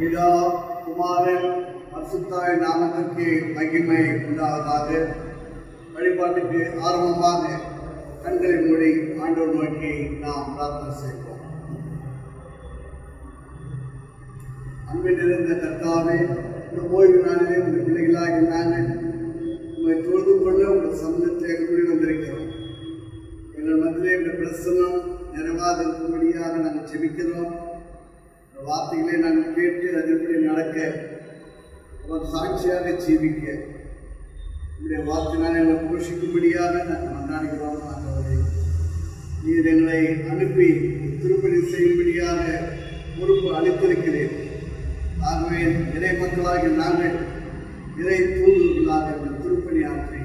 பிதா குமாரன் பரிசுத்தாய் நாமத்திற்கு மகிமை உண்டாவதாக. வழிபாட்டுக்கு ஆரம்பமாக கண்களை மூடி ஆண்டவர் நோக்கி நாம் பிரார்த்தனை செய்வோம். அன்பில் இருந்த கர்த்தாவே, இந்த ஓய்வு நாளிலே உங்கள் பிள்ளைகளாகி நாங்கள் உங்களை தொழுது கொள்ள உங்கள் சமூகத்தை கூடி வந்திருக்கிறோம். எங்கள் மத்தியிலே இந்த பிரசனம் நிறைவாதிருக்கும்படியாக நாங்கள் செபிக்கிறோம். வார்த்தைகளை நாங்கள் கேட்டு அதன்படி நடக்க அவர் சாட்சியாக ஜீவிக்க உங்களுடைய வார்த்தையினால் எங்களை போஷிக்கும்படியாக நாங்கள் கொண்டாடுகிறோம். ஆண்டவரே, நீர் எங்களை அனுப்பி திருப்பணி செய்யும்படியாக பொறுப்பு அளித்திருக்கிறேன். ஆகவே இறை மக்களாகி நாங்கள் இறை தூதுகளாக திருப்பணி ஆற்றி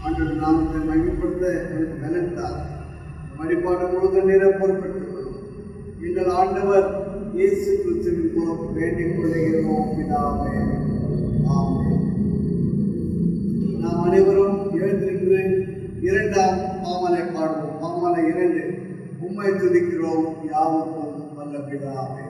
ஆண்டவர் நாமத்தை மகிமைப்படுத்த எனக்கு பலன்தார். வழிபாடு முழுவதும் நேர பொறுப்பெடுத்துள்ளோம். எங்கள் ஆண்டவர் இயேசு கிறிஸ்துவின் மூலம் வேண்டிக் கொள்கிறோம் பிதாவே, ஆமென். நாம் அனைவரும் எழுந்திருந்து இரண்டாம் பாமலை பாடுவோம். பாமலை 2, உம்மை துதிக்கிறோம் யாவுக்கும் வல்ல பிதாவே.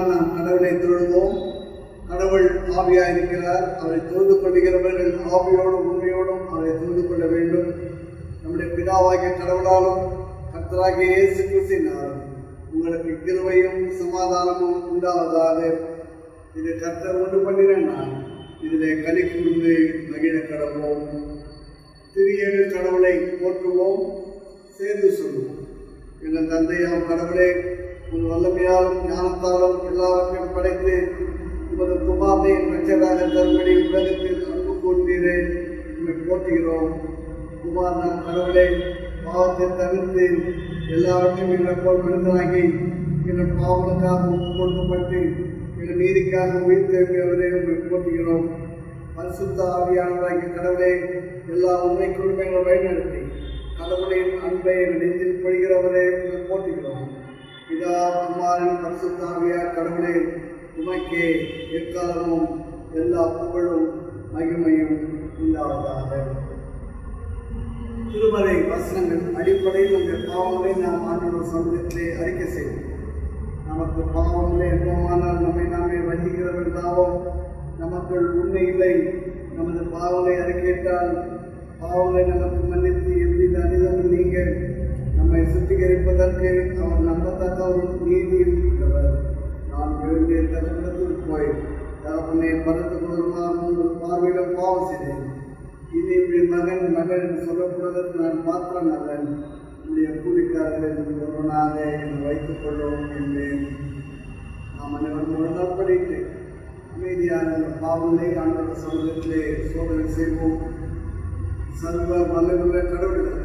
நாம் கடவுளை தொழுவோம். கடவுள் ஆவியாயிருக்கிறார். அவரை தொழுது கொள்கிறவர்கள் ஆவியோடும் உண்மையோடும் அவரை தொழுது கொள்ள வேண்டும். நம்முடைய பிதாவாகிய கடவுளாலும் கர்த்தராகிய இயேசு கிறிஸ்துவினாலும் உங்களுக்கு கிருபையும் சமாதானமும் உண்டாவதாக. இது கர்த்தர் உண்டு பண்ணின நாள். இதிலே களி கூர்ந்து மகிழ கடவோம். திரியேழு கடவுளை போற்றுவோம், சேர்ந்து சொல்லுவோம். எங்கள் தந்தையாம் கடவுளே, உன் வல்லமையாலும் ஞானத்தாலும் எல்லாவற்றையும் படைத்து உமது குமாரனை ரட்சகராக தரும்படி உலகத்தில் அன்பு கூர்ந்தீரே, உண்மை போற்றுகிறோம். குமாரன் கடவுளே, பாவத்தை தவிர்த்து எல்லாவற்றையும் எங்களை போல் மனிதனாகி எங்கள் பாவங்களுக்காக ஒப்பு கொடுக்கப்பட்டு எங்கள் நீதிக்காக உயிர் தேவையவரே உண்மை போற்றுகிறோம். பரிசுத்த ஆவியானவராகிய கடவுளே, எல்லா உண்மைக்குள்ளும் எங்களை வழிநடத்தி கடவுளின் அன்பை எங்கள் நெஞ்சில் பொழிகிறவரே போற்றுகிறோம். பிதா குமாரன் பரிசுத்த ஆவியார் கடவுளே, உமைக்கே எக்காலமும் எல்லா புகழும் மகிமையும் உண்டாவதாக. திருமறை வசனங்கள் அடிப்படையில் நம்முடைய பாவங்களை நாம் ஆண்டவர் சமூகத்திலே அறிக்கை செய்வோம். நமக்கு பாவங்களே என்போமானால் நம்மை நாமே வஞ்சிக்கிறவர்களாவோம். நமக்குள் உண்மை இல்லை. நமது பாவங்களை அறிக்கையிட்டால் பாவங்களை நமக்கு மன்னித்து எவ்வித அனிதமும் நீங்க நம்மை சுத்திகரிப்பதற்கு அவர் நம்பத்தக்கவரும் நீதியும் உள்ளவர். நான் வேண்டிய தகவலத்தில் போய் தகப்பனை பரத்து கொள்ளுமாறு பார்வையிலும் பாவம் செய்தேன். இனி இப்படி மகன் மகள் என்று சொல்லப்படுவதற்கு நான் பாத்திரம் அல்லன். என்னுடைய கூலிக்காரர்கள் ஒருவனாக என்னை வைத்துக் கொள்ளும் என்றேன். நாம் அனைவரும் உடன்படிட்டு அமைதியான அந்த பாவங்களை ஆண்டவர் சமூகத்திலே சோதனை செய்வோம். சர்வ வல்லமையுள்ள கடவுளுக்கு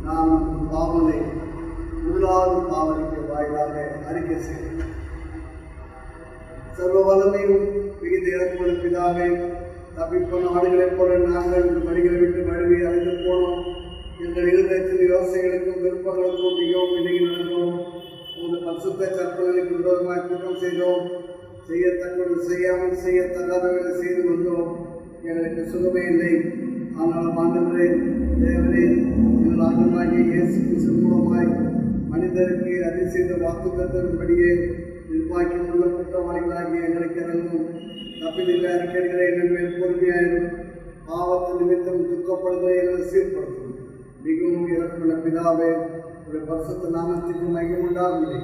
நாம் பாவங்களை முதலாவது பாவனைக்கு வாயிலாக அறிக்கை செய்வோம். சர்வ வல்லமையும் மிகுந்த இறக்குள்ள பிதாவே, தப்பிப்போன ஆடுகளைப் போல நாங்கள் வழிகளை விட்டு வழுவி அறிந்து போனோம். எங்கள் இருதயத்தின் யோசனைகளுக்கும் விருப்பங்களுக்கும் மிகவும் இணங்கி நடந்தோம். ஒரு பரிசுத்த கற்பனைகளுக்கு விரோதமாக குற்றம் செய்தோம். செய்யத்தக்கது செய்யாமல் செய்யத்தகாதவர்களை செய்து வந்தோம். எங்களுக்கு சுகமே இல்லை. ஆனாலும் ஆண்டவரே, தேவரே, எங்கள் ஆண்டவராகிய இயேசு கிறிஸ்து மூலமாய் மனிதருக்கு அதை செய்த வாக்குத்தத்தின்படியே நிர்வாகிக்கும் உள்ள குற்றவாளிகளாகிய எங்களுக்கு இறங்கும். தப்பிதில்லை அறிக்கைகளை எங்கள் மேல் பொறுமையாயிரும். பாவத்து நிமித்தம் துக்கப்படுவதை எங்களை சீர்படுத்தும். மிகவும் இறக்குள்ள பிதாவே, ஒரு பரிசுத்த நாமத்திற்கு மையம் உண்டாகவில்லை.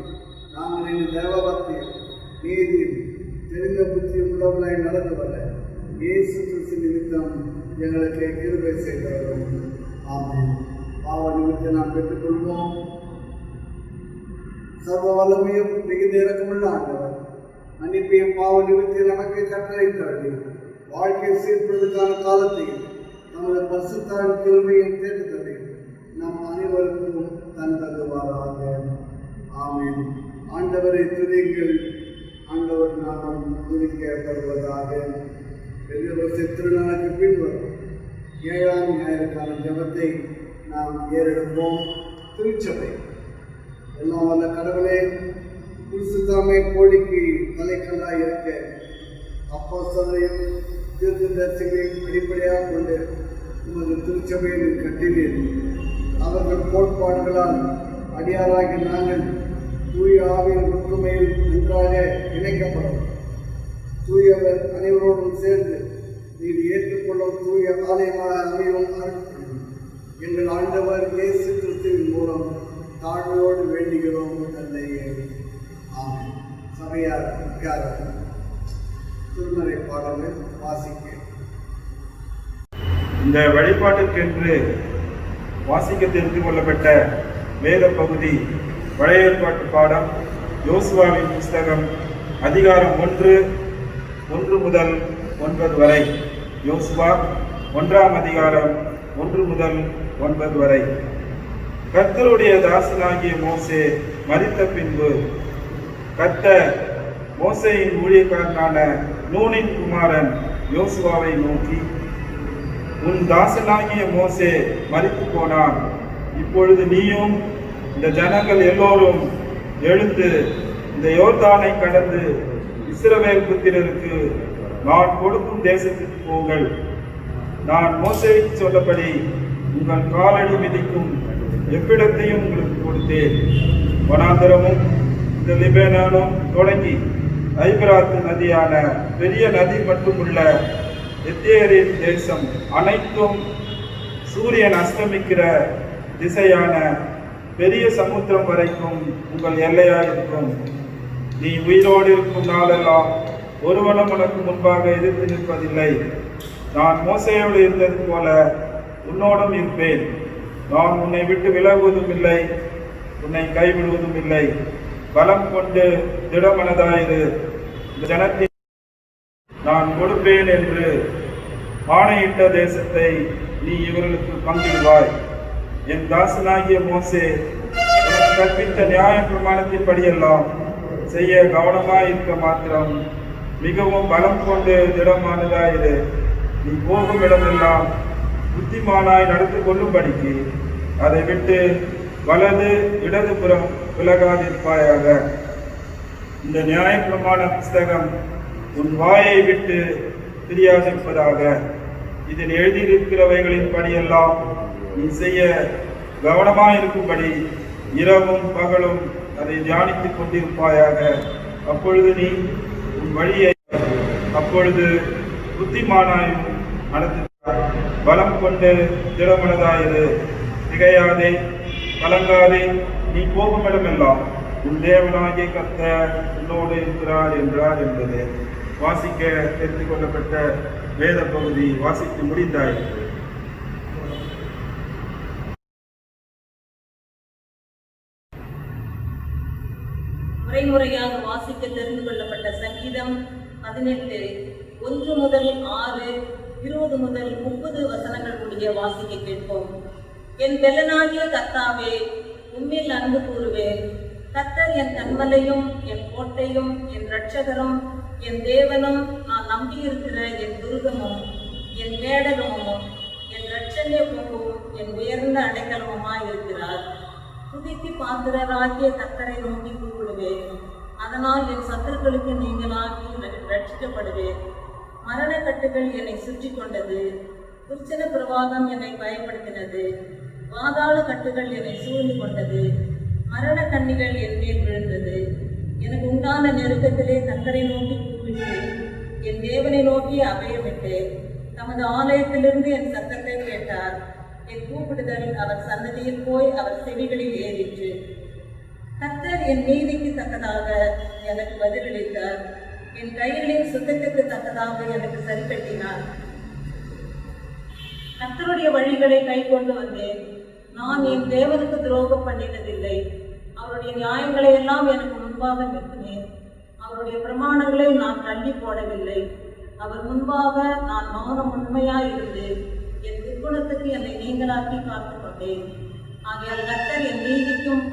நாங்கள் எங்கள் தேவபக்தியும் நீதியும் தெரிந்த புத்தியும் உள்ளவர்களாய் நடந்து வர இயேசு கிறிஸ்து நிமித்தம் எங்களுக்கு கிருபை செய்தவரும். ஆமென். பாவ நிமித்தம் நாம் பெற்றுக்கொள்வோம். சர்வ வல்லமையும் மிகுந்த இறக்கமுள்ள ஆண்டவர் மன்னிப்பையும் பாவ நிமித்தம் நமக்கு கட்டளையிட்டார்கள். வாழ்க்கையை சீர்படுவதற்கான காலத்தையும் நமது பரிசுத்தாவின் கிருபையும் தேடுகிறது நம் அனைவருக்கும் தந்ததுவாராக. ஆமென். ஆண்டவரை துதிங்கள். ஆண்டவர் நாமம் துதிக்கப்படுவதாக. பெரியவர் திருநாளுக்கு பின்வரும் 7ஆம் ஞாயிற்கான ஜெபத்தை நாம் ஏறெடுப்போம். திருச்சபை. எல்லாம் வல்ல கடவுளே, கிறிஸ்துதாமே கோடிக்கு தலைக்கல்லாய் இருக்க அப்போஸ்தலரையும் தீர்க்கதரிசிகளையும் அடிப்படையாக கொண்டு உமது திருச்சபையில் கட்டினீர். அவர்கள் கோட்பாடுகளால் அடியாராகி நாங்கள் தூய ஆவியின் ஒற்றுமையில் நன்றாக இணைக்கப்படும். தூயவர் அனைவரோடும் சேர்ந்து நீர் ஏற்றுக்கொள்ளும் தூய ஆலயமாக அமையும் எங்கள் ஆண்டவர் இயேசு கிறிஸ்துவின் மூலம் தாழ்மையோடு வேண்டுகிறோம் தந்தையே. ஆமென். சபையார் உட்கார திருமறை பாடங்கள் வாசிக்க. இந்த வழிபாட்டிற்கென்று வாசிக்க தெரிந்து கொள்ளப்பட்ட வேத பகுதி பழைய ஏற்பாட்டு பாடம் யோசுவாவின் புஸ்தகம் அதிகாரம் 1 முதல் 9 வரை. யோசுவா 1ஆம் அதிகாரம் 1 முதல் 9 வரை. கர்த்தருடைய தாசனாகிய மோசே மரித்த பின்பு கர்த்தர் மோசேயின் ஊழியக்காரனான நூனின் குமாரன் யோசுவாவை நோக்கி, உன் தாசனாகிய மோசே மரித்து போனான். இப்பொழுது நீயும் இந்த ஜனங்கள் எல்லோரும் எழுந்து இந்த யோர்தானை கடந்து இஸ்ரவேல் புத்திரருக்கு நான் கொடுக்கும் தேசத்திற்கு போங்கள். நான் மோசேக்கு சொல்லபடி உங்கள் காலடி மிதிக்கும் எவ்விடத்தையும் உங்களுக்கு கொடுத்தேன். வனாந்தரமும் இந்த லிபேனானும் தொடங்கி ஐபிராத்து நதியான பெரிய நதி மட்டுமுள்ள எத்தேரின் தேசம் அனைத்தும் சூரியன் அஸ்தமிக்கிற திசையான பெரிய சமுத்திரம் வரைக்கும் உங்கள் எல்லையாயிருக்கும். நீ உயிரோடு இருக்கும் நாளெல்லாம் ஒருவனும் உனக்கு முன்பாக எதிர்த்து நிற்பதில்லை. நான் மோசேயோடு இருந்தது போல உன்னோடும் இருப்பேன். நான் உன்னை விட்டு விலகுவதும் இல்லை, உன்னை கைவிடுவதும் இல்லை. பலம் கொண்டு திடமனதாயிரு. இந்த ஜனத்தை நான் கொடுப்பேன் என்று ஆணையிட்ட தேசத்தை நீ இவர்களுக்கு பங்கிடுவாய். என் தாசனாகிய மோசே உனக்கு கற்பித்த நியாய பிரமாணத்தின்படியெல்லாம் செய்ய கவனமாயிருக்க மாத்திரம் மிகவும் பலம் கொண்டு திடமானதாயிரு. நீ போகும் இடமெல்லாம் புத்திமானாய் நடந்து கொள்ளும்படிக்கு அதை விட்டு வலது இடதுபுறம் விலகாதிருப்பாயாக. இந்த நியாயப்பிரமாண புஸ்தகம் உன் வாயை விட்டு பிரியாதிருப்பதாக. இதில் எழுதியிருக்கிறவைகளின் படியெல்லாம் நீ செய்ய கவனமாயிருக்கும்படி இரவும் பகலும் அதை தியானித்துக் கொண்டிருப்பாயாக. அப்பொழுது நீ உன் வழியை புத்திமானாயும் நடத்து. பலம் கொண்டு திடமனதாயிரு, திகையாதே, கலங்காதே. நீ போகும் இடமெல்லாம் உன் தேவனாகிய கர்த்தர் உன்னோடு இருக்கிறார் என்றார் என்பது வாசிக்க தெரிந்து கொள்ளப்பட்ட வேத பகுதி வாசித்து முடிந்தாயிற்று. முறைமுறையாக வாசிக்க தெரிந்து கொள்ளப்பட்ட சங்கீதம் 18 1 முதல் 6, 20 முதல் 30 வசனங்கள் முடிய வாசிக்க கேட்போம். என் பெலனாகிய கர்த்தாவே, உம்மில் அன்பு கூறுவேன். கர்த்தர் என் கன்மலையும் என் கோட்டையும் என் இரட்சகரும் என் தேவனும், நான் நம்பியிருக்கிற என் துருகமும் என் கேடகமும் என் இரட்சணிய பொங்கும் என் உயர்ந்த அடைக்கலமுமாய் இருக்கிறார். துதிக்கு பாத்திரராகிய கர்த்தரை நோக்கி கூப்பிடுவேன். அதனால் என் சத்துருக்களுக்கு நீங்களாகி ரட்சிக்கப்படுவேன். மரணக்கட்டுகள் என்னை சுற்றி கொண்டது, துர்ச்சன பிரவாகம் என்னை பயப்படுத்தினது, பாதாள கட்டுகள் என்னை சூழ்ந்து கொண்டது, மரண கண்ணிகள் என் மேல் விழுந்தது. எனக்கு உண்டான நெருக்கத்திலே கர்த்தரை நோக்கி கூப்பிட்டேன். என் தேவனை நோக்கி அபயமிட்டேன். தமது ஆலயத்திலிருந்து என் சத்தத்தை கேட்டார். என் கூப்பிடுதல் அவர் சன்னதியில் போய் அவர் செவிகளில் ஏறிற்று. கர்த்தர் என் நீதிக்கு தக்கதாக எனக்கு பதிலளித்தார். என் கைகளின் சுத்தத்துக்கு தக்கதாக எனக்கு சரிக்கட்டினார். கர்த்தருடைய வழிகளை கை கொண்டு வந்தேன். நான் என் தேவனுக்கு துரோகம் பண்ணினதில்லை. அவருடைய நியாயங்களை எல்லாம் எனக்கு முன்பாக நிறுத்தினேன். அவருடைய பிரமாணங்களை நான் தள்ளி போடவில்லை. அவர் முன்பாக நான் மௌனம் உண்மையாயிருந்து என் துர்க்குணத்துக்கு என்னை நீங்களாக்கி காத்துக் கொண்டேன். ஆகையால் கர்த்தர் என் நீதிக்கும்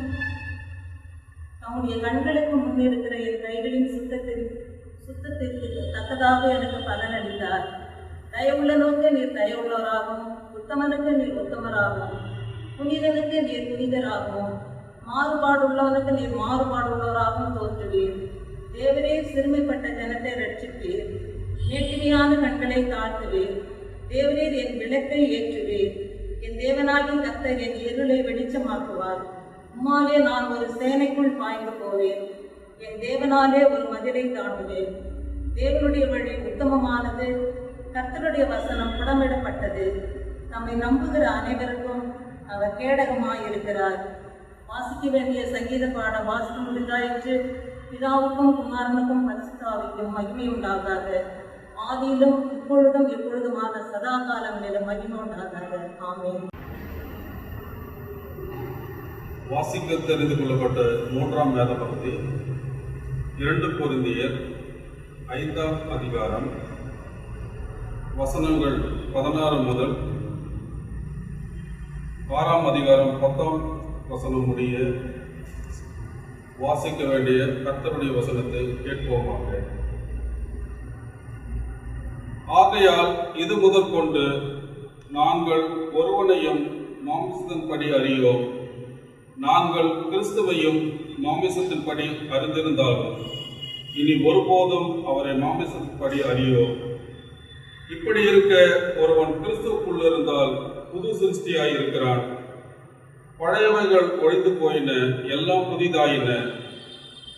தம்முடைய கண்களுக்கு முன்னிருக்கிற என் கைகளின் சுத்தத்திற்கு தக்கதாக எனக்கு பலனளித்தார். தயவுள்ளனுக்கு நீர் தயவுள்ளவராகவும், உத்தமனுக்கு நீர் உத்தமராகவும், புனிதனுக்கு நீர் புனிதராகவும், மாறுபாடுள்ளவனுக்கு நீர் மாறுபாடுள்ளவராகவும் தோற்றுவீர். தேவரே சிறுமைப்பட்ட ஜனத்தை ரட்சிப்பீர். நேர்த்தியான கண்களை தாழ்த்துவீர். தேவரீர் என் விளக்கை ஏற்றுவீர். என் தேவனாகிய கர்த்தர் என் இருளை வெளிச்சமாக்குவார். உம்மாலே நான் ஒரு சேனைக்குள் பாய்ந்து போவேன். என் தேவனாலே ஒரு மதிலை தாண்டுவேன். தேவனுடைய வழி உத்தமமானது. கர்த்தருடைய வசனம் புடமிடப்பட்டது. நம்மை நம்புகிற அனைவருக்கும் அவர் கேடகமாயிருக்கிறார். வாசிக்க வேண்டிய சங்கீத பாடம் வாசிக்க முடிந்தாயிற்று. பிதாவுக்கும் குமாரனுக்கும் பரிசுத்தாவிக்கும் மகிமை உண்டாகாத, ஆதியிலும் இப்பொழுதும் எப்பொழுதுமான சதா காலங்களிலும் மகிமை உண்டாகாத. ஆமென். வாசிக்க தெரிந்து கொள்ளப்பட்ட 3ஆம் வேத பகுதி 2 கொரிந்தியர் 5ஆம் அதிகாரம் வசனங்கள் 16 முதல் 6ஆம் அதிகாரம் 10ஆம் வசனம் முடிய வாசிக்க வேண்டிய கர்த்தருடைய வசனத்தை கேட்போமாக. ஆகையால் இது முதற்கொண்டு நாங்கள் ஒருவனையும் மாமிசத்தின்படி அறியோம். நாங்கள் கிறிஸ்துவையும் மாமிசத்தின்படி அறிந்திருந்தாலும் இனி ஒருபோதும் அவரை மாமிசத்தின்படி அறியோம். இப்படி இருக்க ஒருவன் கிறிஸ்துவுக்குள் இருந்தால் புது சிருஷ்டியாயிருக்கிறான். பழையவைகள் ஒழிந்து போயின, எல்லாம் புதிதாயின.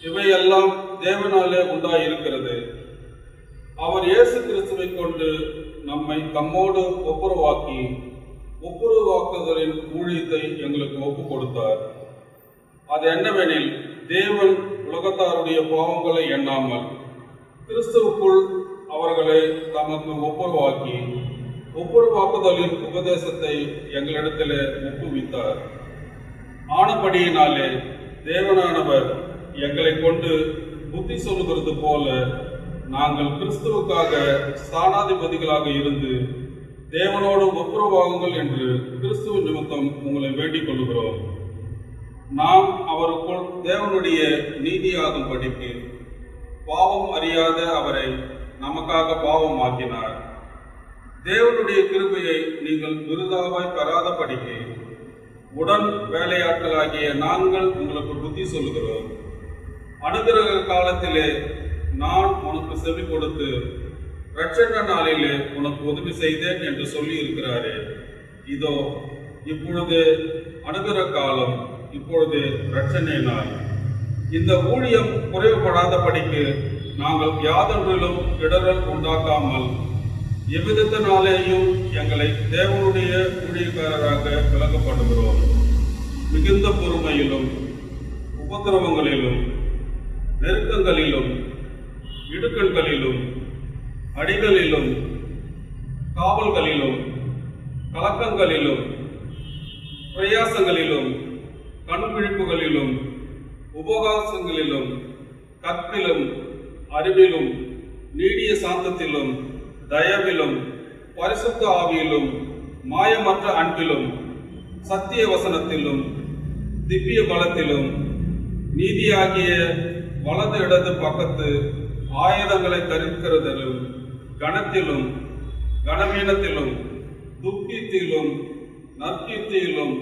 இவையெல்லாம் தேவனாலே உண்டாயிருக்கிறது. அவர் இயேசு கிறிஸ்துவை கொண்டு நம்மை தம்மோடு ஒப்புரவாக்குதலின் ஊழியத்தை எங்களுக்கு ஒப்புக் கொடுத்தார். அது என்னவெனில், தேவன் உலகத்தாருடைய பாவங்களை எண்ணாமல் கிறிஸ்துவுக்குள் அவர்களை தமக்கு ஒப்புரவாக்குதலின் உபதேசத்தை எங்களிடத்திலே ஒப்புவித்தார். ஆனபடியினாலே தேவனானவர் எங்களை கொண்டு புத்தி சொல்லுகிறது போல நாங்கள் கிறிஸ்துவுக்காக ஸ்தானாதிபதிகளாக இருந்து தேவனோடு ஒப்புரவாகுங்கள் என்று கிறிஸ்துவ நிமித்தம் உங்களை வேண்டிக் கொள்கிறோம். நாம் அவருக்குள் தேவனுடைய நீதியாகும்படிக்கு பாவம் அறியாத அவரை நமக்காக பாவமாக்கினார். தேவனுடைய கிருபையை நீங்கள் விருதாவாய் பெறாதபடிக்கு உடன் வேலையாட்களாகிய நாங்கள் உங்களுக்கு புத்தி சொல்லுகிறோம். அனுகிரக காலத்திலே நான் உனக்கு செவி கொடுத்து இரட்சண நாளிலே உனக்கு உதவி செய்தேன் என்று சொல்லி இருக்கிறாரே. இதோ இப்பொழுது அனுகிரக காலம், இப்பொழுது இரட்சணை நாள். இந்த ஊழியம் குறைவுபடாதபடிக்கு நாங்கள் யாதொன்றிலும் இடரல் உண்டாக்காமல் எவ்விதத்தினாலேயும் எங்களை தேவனுடைய ஊழியக்காரராக விளக்கப்படுகிறோம். மிகுந்த பொறுமையிலும் உபத்திரவங்களிலும் நெருக்கங்களிலும் இடுக்கண்களிலும் அடிகளிலும் காவல்களிலும் கலக்கங்களிலும் பிரயாசங்களிலும் கண்விழிப்புகளிலும் உபகாசங்களிலும் கற்பிலும் அறிவிலும் நீடிய சாந்தத்திலும் தயவிலும் பரிசுத்த ஆவியிலும் மாயமற்ற அன்பிலும் சத்திய வசனத்திலும் திவ்ய பலத்திலும் நீதியாகிய வலது இடது பக்கத்து ஆயுதங்களை தரிக்கிறதிலும் கனத்திலும் கனவீனத்திலும் துக்கியத்திலும் நற்கீர்த்தியிலும்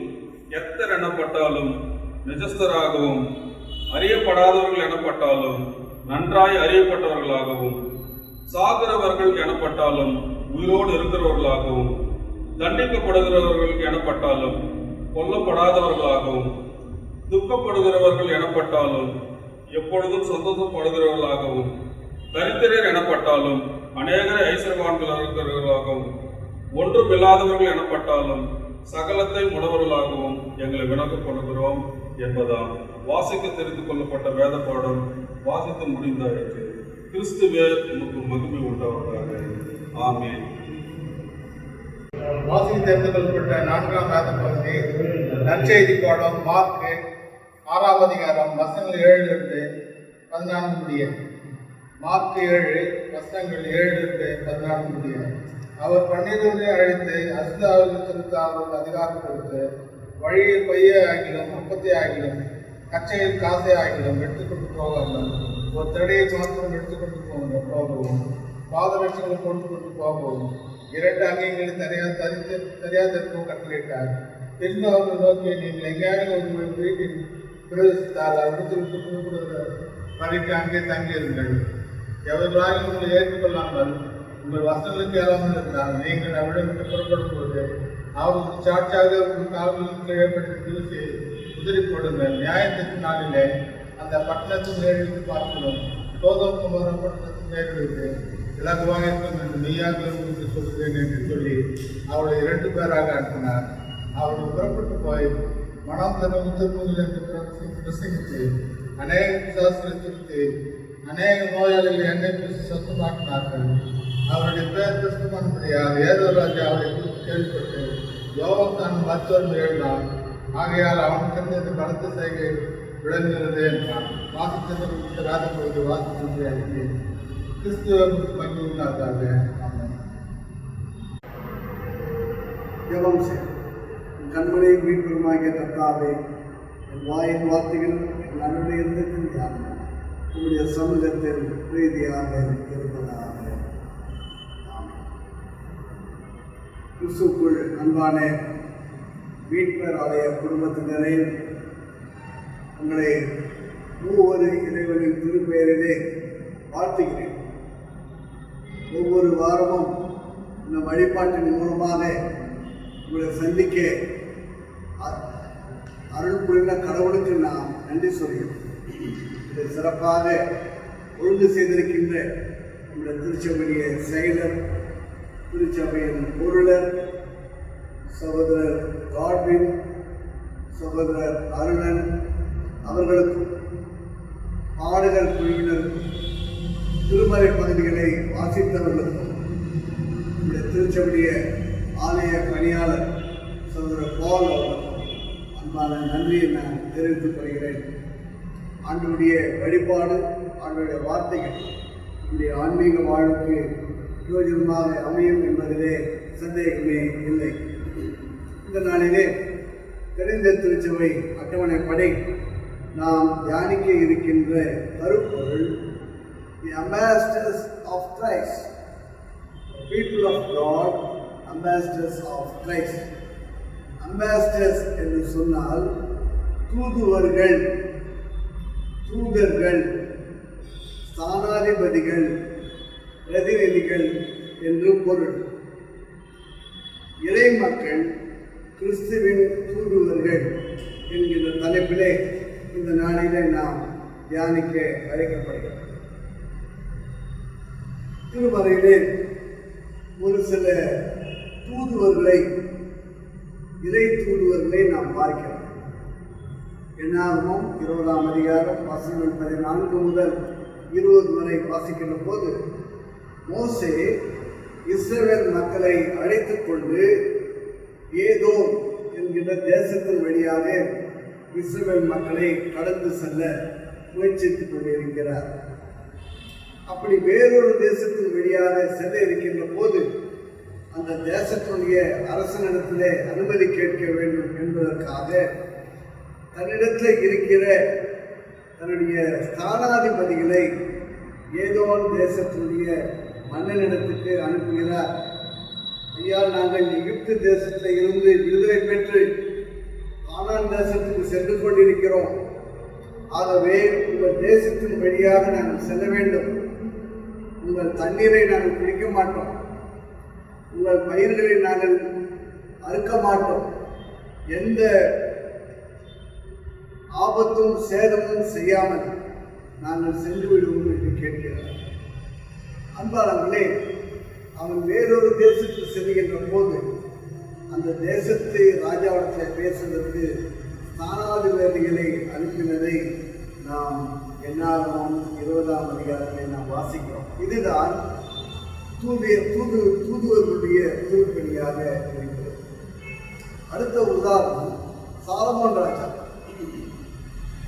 எத்தர் எனப்பட்டாலும் நிஜஸ்தராகவும் அறியப்படாதவர்கள் எனப்பட்டாலும் நன்றாய் அறியப்பட்டவர்களாகவும் சாகிறவர்கள் எனப்பட்டாலும் உயிரோடு இருக்கிறவர்களாகவும் தண்டிக்கப்படுகிறவர்கள் எனப்பட்டாலும் கொல்லப்படாதவர்களாகவும் துக்கப்படுகிறவர்கள் எனப்பட்டாலும் எப்பொழுதும் சந்தோஷப்படுகிறவர்களாகவும் தரித்திரர் எனப்பட்டாலும் அநேகரை ஐஸ்வர்யவான்களாகவும் ஒன்றுமில்லாதவர்கள் எனப்பட்டாலும் சகலத்தை உணவர்களாகவும் எங்களை விளக்கப்படுகிறோம் என்பதால் வாசிக்க தெரிந்து கொள்ளப்பட்ட வேத பாடம் வாசித்து முடிந்தாயிற்று. கிறிஸ்துவே உமக்கு மகிமை உண்டாவதாக. ஆமென். வாசித்து தெரிந்து கொள்ளப்பட்ட 4ஆம் வேத பகுதி நற்செய்தி பாடம் மார்க்கு 6ஆம் அதிகாரம் வசனங்கள் 7-14 முடிய. மார்க்கு 7 வசனங்கள் 7-14 முடிய. அவர் 12 அழைத்து அசுத்தாவிற்கு அவர்கள் அதிகாரம் கொடுத்து வழியில் பையை ஆகிலும் அப்பத்தை ஆகிலும் கச்சையில் காசை ஆகிலும் எடுத்துக்கொண்டு போகாமல் ஒரு தடையை மாத்திரம் எடுத்துக்கொண்டு போகவும் பாதரட்சங்களை கொண்டு கொண்டு போகவும் 2 அங்கங்களை தெரியாதிருக்கவும் கட்டளையிட்டார். பின்பு அவர்கள் நோக்கி, நீங்கள் எங்கேயாவது ஒரு வீட்டில் பிரவேசித்தால் அவ்விடத்தில் புறப்படுகிற வரைக்கும் அங்கே தங்கியிருங்கள். எவர்களாக உங்களை ஏற்றுக்கொள்ளாமல் உங்கள் வசங்களுக்கு ஏறாமல் இருந்தால் நீங்கள் அவ்விடமிட்டு புறப்படும் போது அவர்களுக்கு சாட்சியாக உங்கள் காவலில் கீழப்பட்டு தூசி உதிரி போடுங்கள். நியாயத்திற்கு நாளிலே அந்த பட்டணத்தின் நேரிட்டு பார்க்கணும் சோதோகுமார பட்டணத்தின் நேரிட்டு இலகுவாக இருக்கும் என்று மெய்யாக உங்களுக்கு சொல்கிறேன் என்று சொல்லி அவளை 2 பேராக அனுப்பினார். அவர்கள் புறப்பட்டு போய் மனம் தரும் திருமணங்கள் என்று பிரசங்கித்து அநேக பிசாசுகளை திருத்தி அநேக நோயாளிகள் எண்ணெய் பூசி சொந்தமாக்கினார்கள். அவருடைய பேர் கிறிஸ்துவன்படியால் ஏதோ ராஜா அவரை கேள்விப்பட்டு யோகம் தான் மருத்துவர் எழுந்தான். ஆகையால் அவனுக்கு இந்த பலத்த செய்கை விளங்குகிறது என்றான். வாசித்தவர்களுக்கு ராஜபோது வாசித்து அறிக்கை கிறிஸ்துவ பங்கு உண்டாதாக. ஜெபம் செய். கண்மனையும் மீட்புமாகிய கர்த்தாவே, என் வாயின் வார்த்தைகளும் என் அருளை இருந்தும் தியானம் உங்களுடைய சமூகத்தில் பிரீதியாக இருப்பதாக. கிறிஸ்துக்குள் அன்பான மீட்பர் ஆலய குடும்பத்தினரே, உங்களை ஒவ்வொரு இறைவனின் திருப்பெயரிலே வாழ்த்துகிறேன். ஒவ்வொரு வாரமும் இந்த வழிபாட்டின் மூலமாக உங்களை சந்திக்க அருள் புரிந்த கடவுளுக்கு நாம் நன்றி சொல்கிறோம். இதை சிறப்பாக ஒழுங்கு செய்திருக்கின்ற நம்முடைய திருச்சபைய செயலர், திருச்சபையின் பொருளர் சகோதரர் காட்வின், சகோதரர் அருணன் அவர்களுக்கும் பாடகர் குழுவினருக்கும் திருமறை பகுதிகளை வாசித்தவர்களுக்கும் நம்முடைய திருச்சபைய ஆலய பணியாளர் சகோதரர் பால் அவர்களுக்கும் அன்பான நன்றியை நான் தெரிவித்துக் கொள்கிறேன். ஆண்டவருடைய வழிபாடு, ஆண்டவருடைய வார்த்தைகள் நம்முடைய ஆன்மீக வாழ்வுக்கு பிரயோஜனமாக அமையும் என்பதிலே சந்தேகமே இல்லை. இந்த நாளிலே தெரிந்த திருச்சபை அட்டவணைப்படி நாம் தியானிக்க இருக்கின்ற கருப்பொருள் the ambassadors of Christ, people of God, ambassadors of Christ. Ambassadors என்று சொன்னால் தூதுவர்கள், தூதர்கள், ஸ்தானாதிபதிகள், பிரதிநிதிகள் என்று பொருள். இறை மக்கள் கிறிஸ்துவின் தூதுவர்கள் என்கிற தலைப்பிலே இந்த நாளிலே நாம் தியானிக்க அழைக்கப்படுகிறோம். திருமறையிலே ஒரு சில தூதுவர்களை, இறை தூதுவர்களை நாம் பார்க்கிறோம். என்னாகமம் 20ஆம் அதிகாரம் வசனங்கள் 14 முதல் 20 வரை வாசிக்கின்ற போது மோசே இஸ்ரவேல் மக்களை அழைத்துக் கொண்டு ஏதோம் என்கிற தேசத்தின் வழியாக இஸ்ரவேல் மக்களை கடந்து செல்ல முயற்சித்துக் கொண்டிருக்கிறார். அப்படி வேறொரு தேசத்தின் வழியாக செல்ல இருக்கின்ற போது அந்த தேசத்துடைய அரசனிடத்திலே அனுமதி கேட்க வேண்டும் என்பதற்காக தன்னிடத்தில் இருக்கிற தன்னுடைய ஸ்தானாதிபதிகளை ஏதோ தேசத்துடைய மன்னனிடத்துக்கு அனுப்புகிறார். ஐயா, நாங்கள் எகிப்து தேசத்தில் இருந்து விடுதலை பெற்று கானான் தேசத்துக்கு சென்று கொண்டிருக்கிறோம். ஆகவே உங்கள் தேசத்தின் வழியாக நாங்கள் செல்ல வேண்டும். உங்கள் தண்ணீரை நாங்கள் குடிக்க மாட்டோம், உங்கள் பயிர்களை நாங்கள் அறுக்க மாட்டோம், எந்த ஆபத்தும் சேதமும் செய்யாமல் நாங்கள் சென்று விடுவோம் என்று கேட்கிறார். அன்பாளர்களே, அவன் வேறொரு தேசத்துக்கு செல்கின்ற போது அந்த தேசத்து ராஜாவிடத்தில் பேசுவதற்கு ஸ்தானாதிபதிகளை அனுப்பினதை நாம் என்னாகமம் 20ஆம் அதிகாரத்தை நாம் வாசிக்கிறோம். இதுதான் தூதுவர்களுடைய திருப்பணியாக இருக்கிறது. அடுத்த உதாரணம் சாலமோன் ராஜா.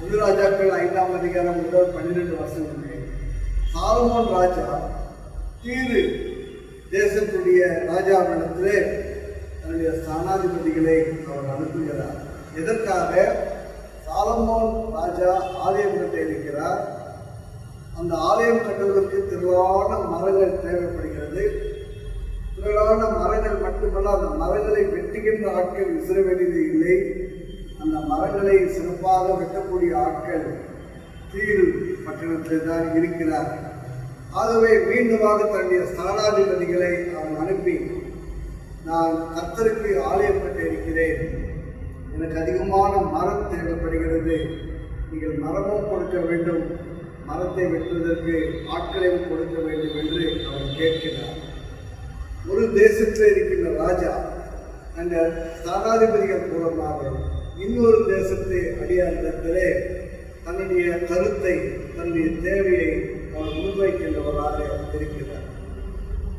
1 ராஜாக்கள் 5ஆம் அதிகாரம் முதல் 12 வசனங்கள். சாலமோன் ராஜா தீரு தேசத்துடைய ராஜாவிடத்திலே தன்னுடைய ஸ்தானாதிபதிகளை அவர் அனுப்புகிறார். எதற்காக? சாலமோன் ராஜா ஆலயம் கட்ட இருக்கிறார். அந்த ஆலயம் கட்டுவதற்கு திரளான மரங்கள் தேவைப்படுகிறது. திரளான மரங்கள் மட்டுமல்ல, அந்த மரங்களை வெட்டுகின்ற ஆட்கள் இஸ்ரவேலிலே இல்லை. அந்த மரங்களை சிறப்பாக வெட்டக்கூடிய ஆட்கள் தீரு பட்டணத்தில் தான் இருக்கிறார். ஆகவே மீண்டுமாக தன்னுடைய ஸ்தானாதிபதிகளை அவன் அனுப்பி, நான் கர்த்தருக்கு ஆலயம் கட்ட இருக்கிறேன், எனக்கு அதிகமான மரம் தேவைப்படுகிறது, நீங்கள் மரமும் கொடுக்க வேண்டும், மரத்தை வெட்டுவதற்கு ஆட்களையும் கொடுக்க வேண்டும் என்று அவர் கேட்கிறார். ஒரு தேசத்தில் இருக்கின்ற ராஜா அந்த ஸ்தானாதிபதிகள் மூலமாக இன்னொரு தேசத்தை அடியாரிடத்திலே தன்னுடைய கருத்தை, தன்னுடைய தேவையை அவர் முன்வைக்கின்றவராக இருக்கிறார்.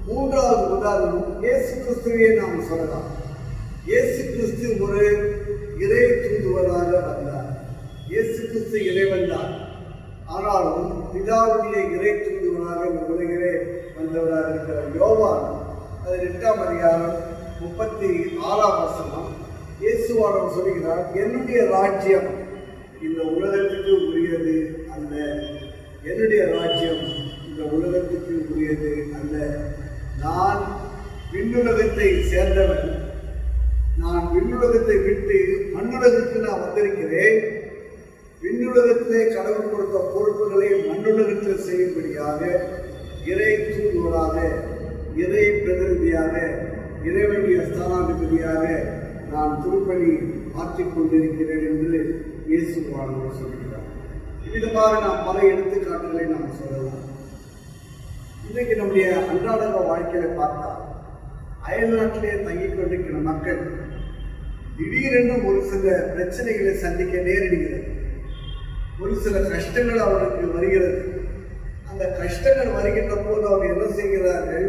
3வது உதாரணம் இயேசு கிறிஸ்துவையே நாம் சொல்லலாம். இயேசு கிறிஸ்து ஒரு இறை தூதுவராக வந்தார். இயேசு கிறிஸ்து இறைவன் தான். ஆனாலும் பிதாவுடைய இறை தூதுவராக இந்த உலகிலே வந்தவராக இருக்கிறார். யோவான் 8ஆம் அதிகாரம் 36ஆம் வசனம் இயேசுவானவர் சொல்கிறார், என்னுடைய ராஜ்யம் இந்த உலகத்துக்கு உரியது அல்ல, என்னுடைய ராஜ்யம் இந்த உலகத்துக்கு உரியது அல்ல. நான் விண்ணுலகத்தை சேர்ந்தவன், நான் விண்ணுலகத்தை விட்டு மண்ணுலகத்துக்கு நான் வந்திருக்கிறேன். விண்ணுலகத்திலே கடவுள் கொடுத்த பொறுப்புகளை மண்ணுலகத்தில் செய்யும்படியாக இறை தூதுவராக, இறை பிரதிநிதியாக, இறைவனுடைய ஸ்தானாதிபதியாக நான் திருப்பணி ஆற்றிக் கொண்டிருக்கிறேன் என்று இயேசுவானவர் சொல்கிறார். இவ்விதமாக நாம் பல எடுத்துக்காட்டுகளை நாம் சொல்லலாம். இன்றைக்கு நம்முடைய அன்றாட வாழ்க்கையில பார்த்தா அயல் நாட்டிலே தங்கிக் கொண்டிருக்கிற மக்கள் திடீரென்று ஒரு சில பிரச்சனைகளை சந்திக்க நேரிடுகிறது. ஒரு சில கஷ்டங்கள் அவர்களுக்கு வருகிறது. அந்த கஷ்டங்கள் வருகின்ற போது அவங்க என்ன செய்கிறார்கள்?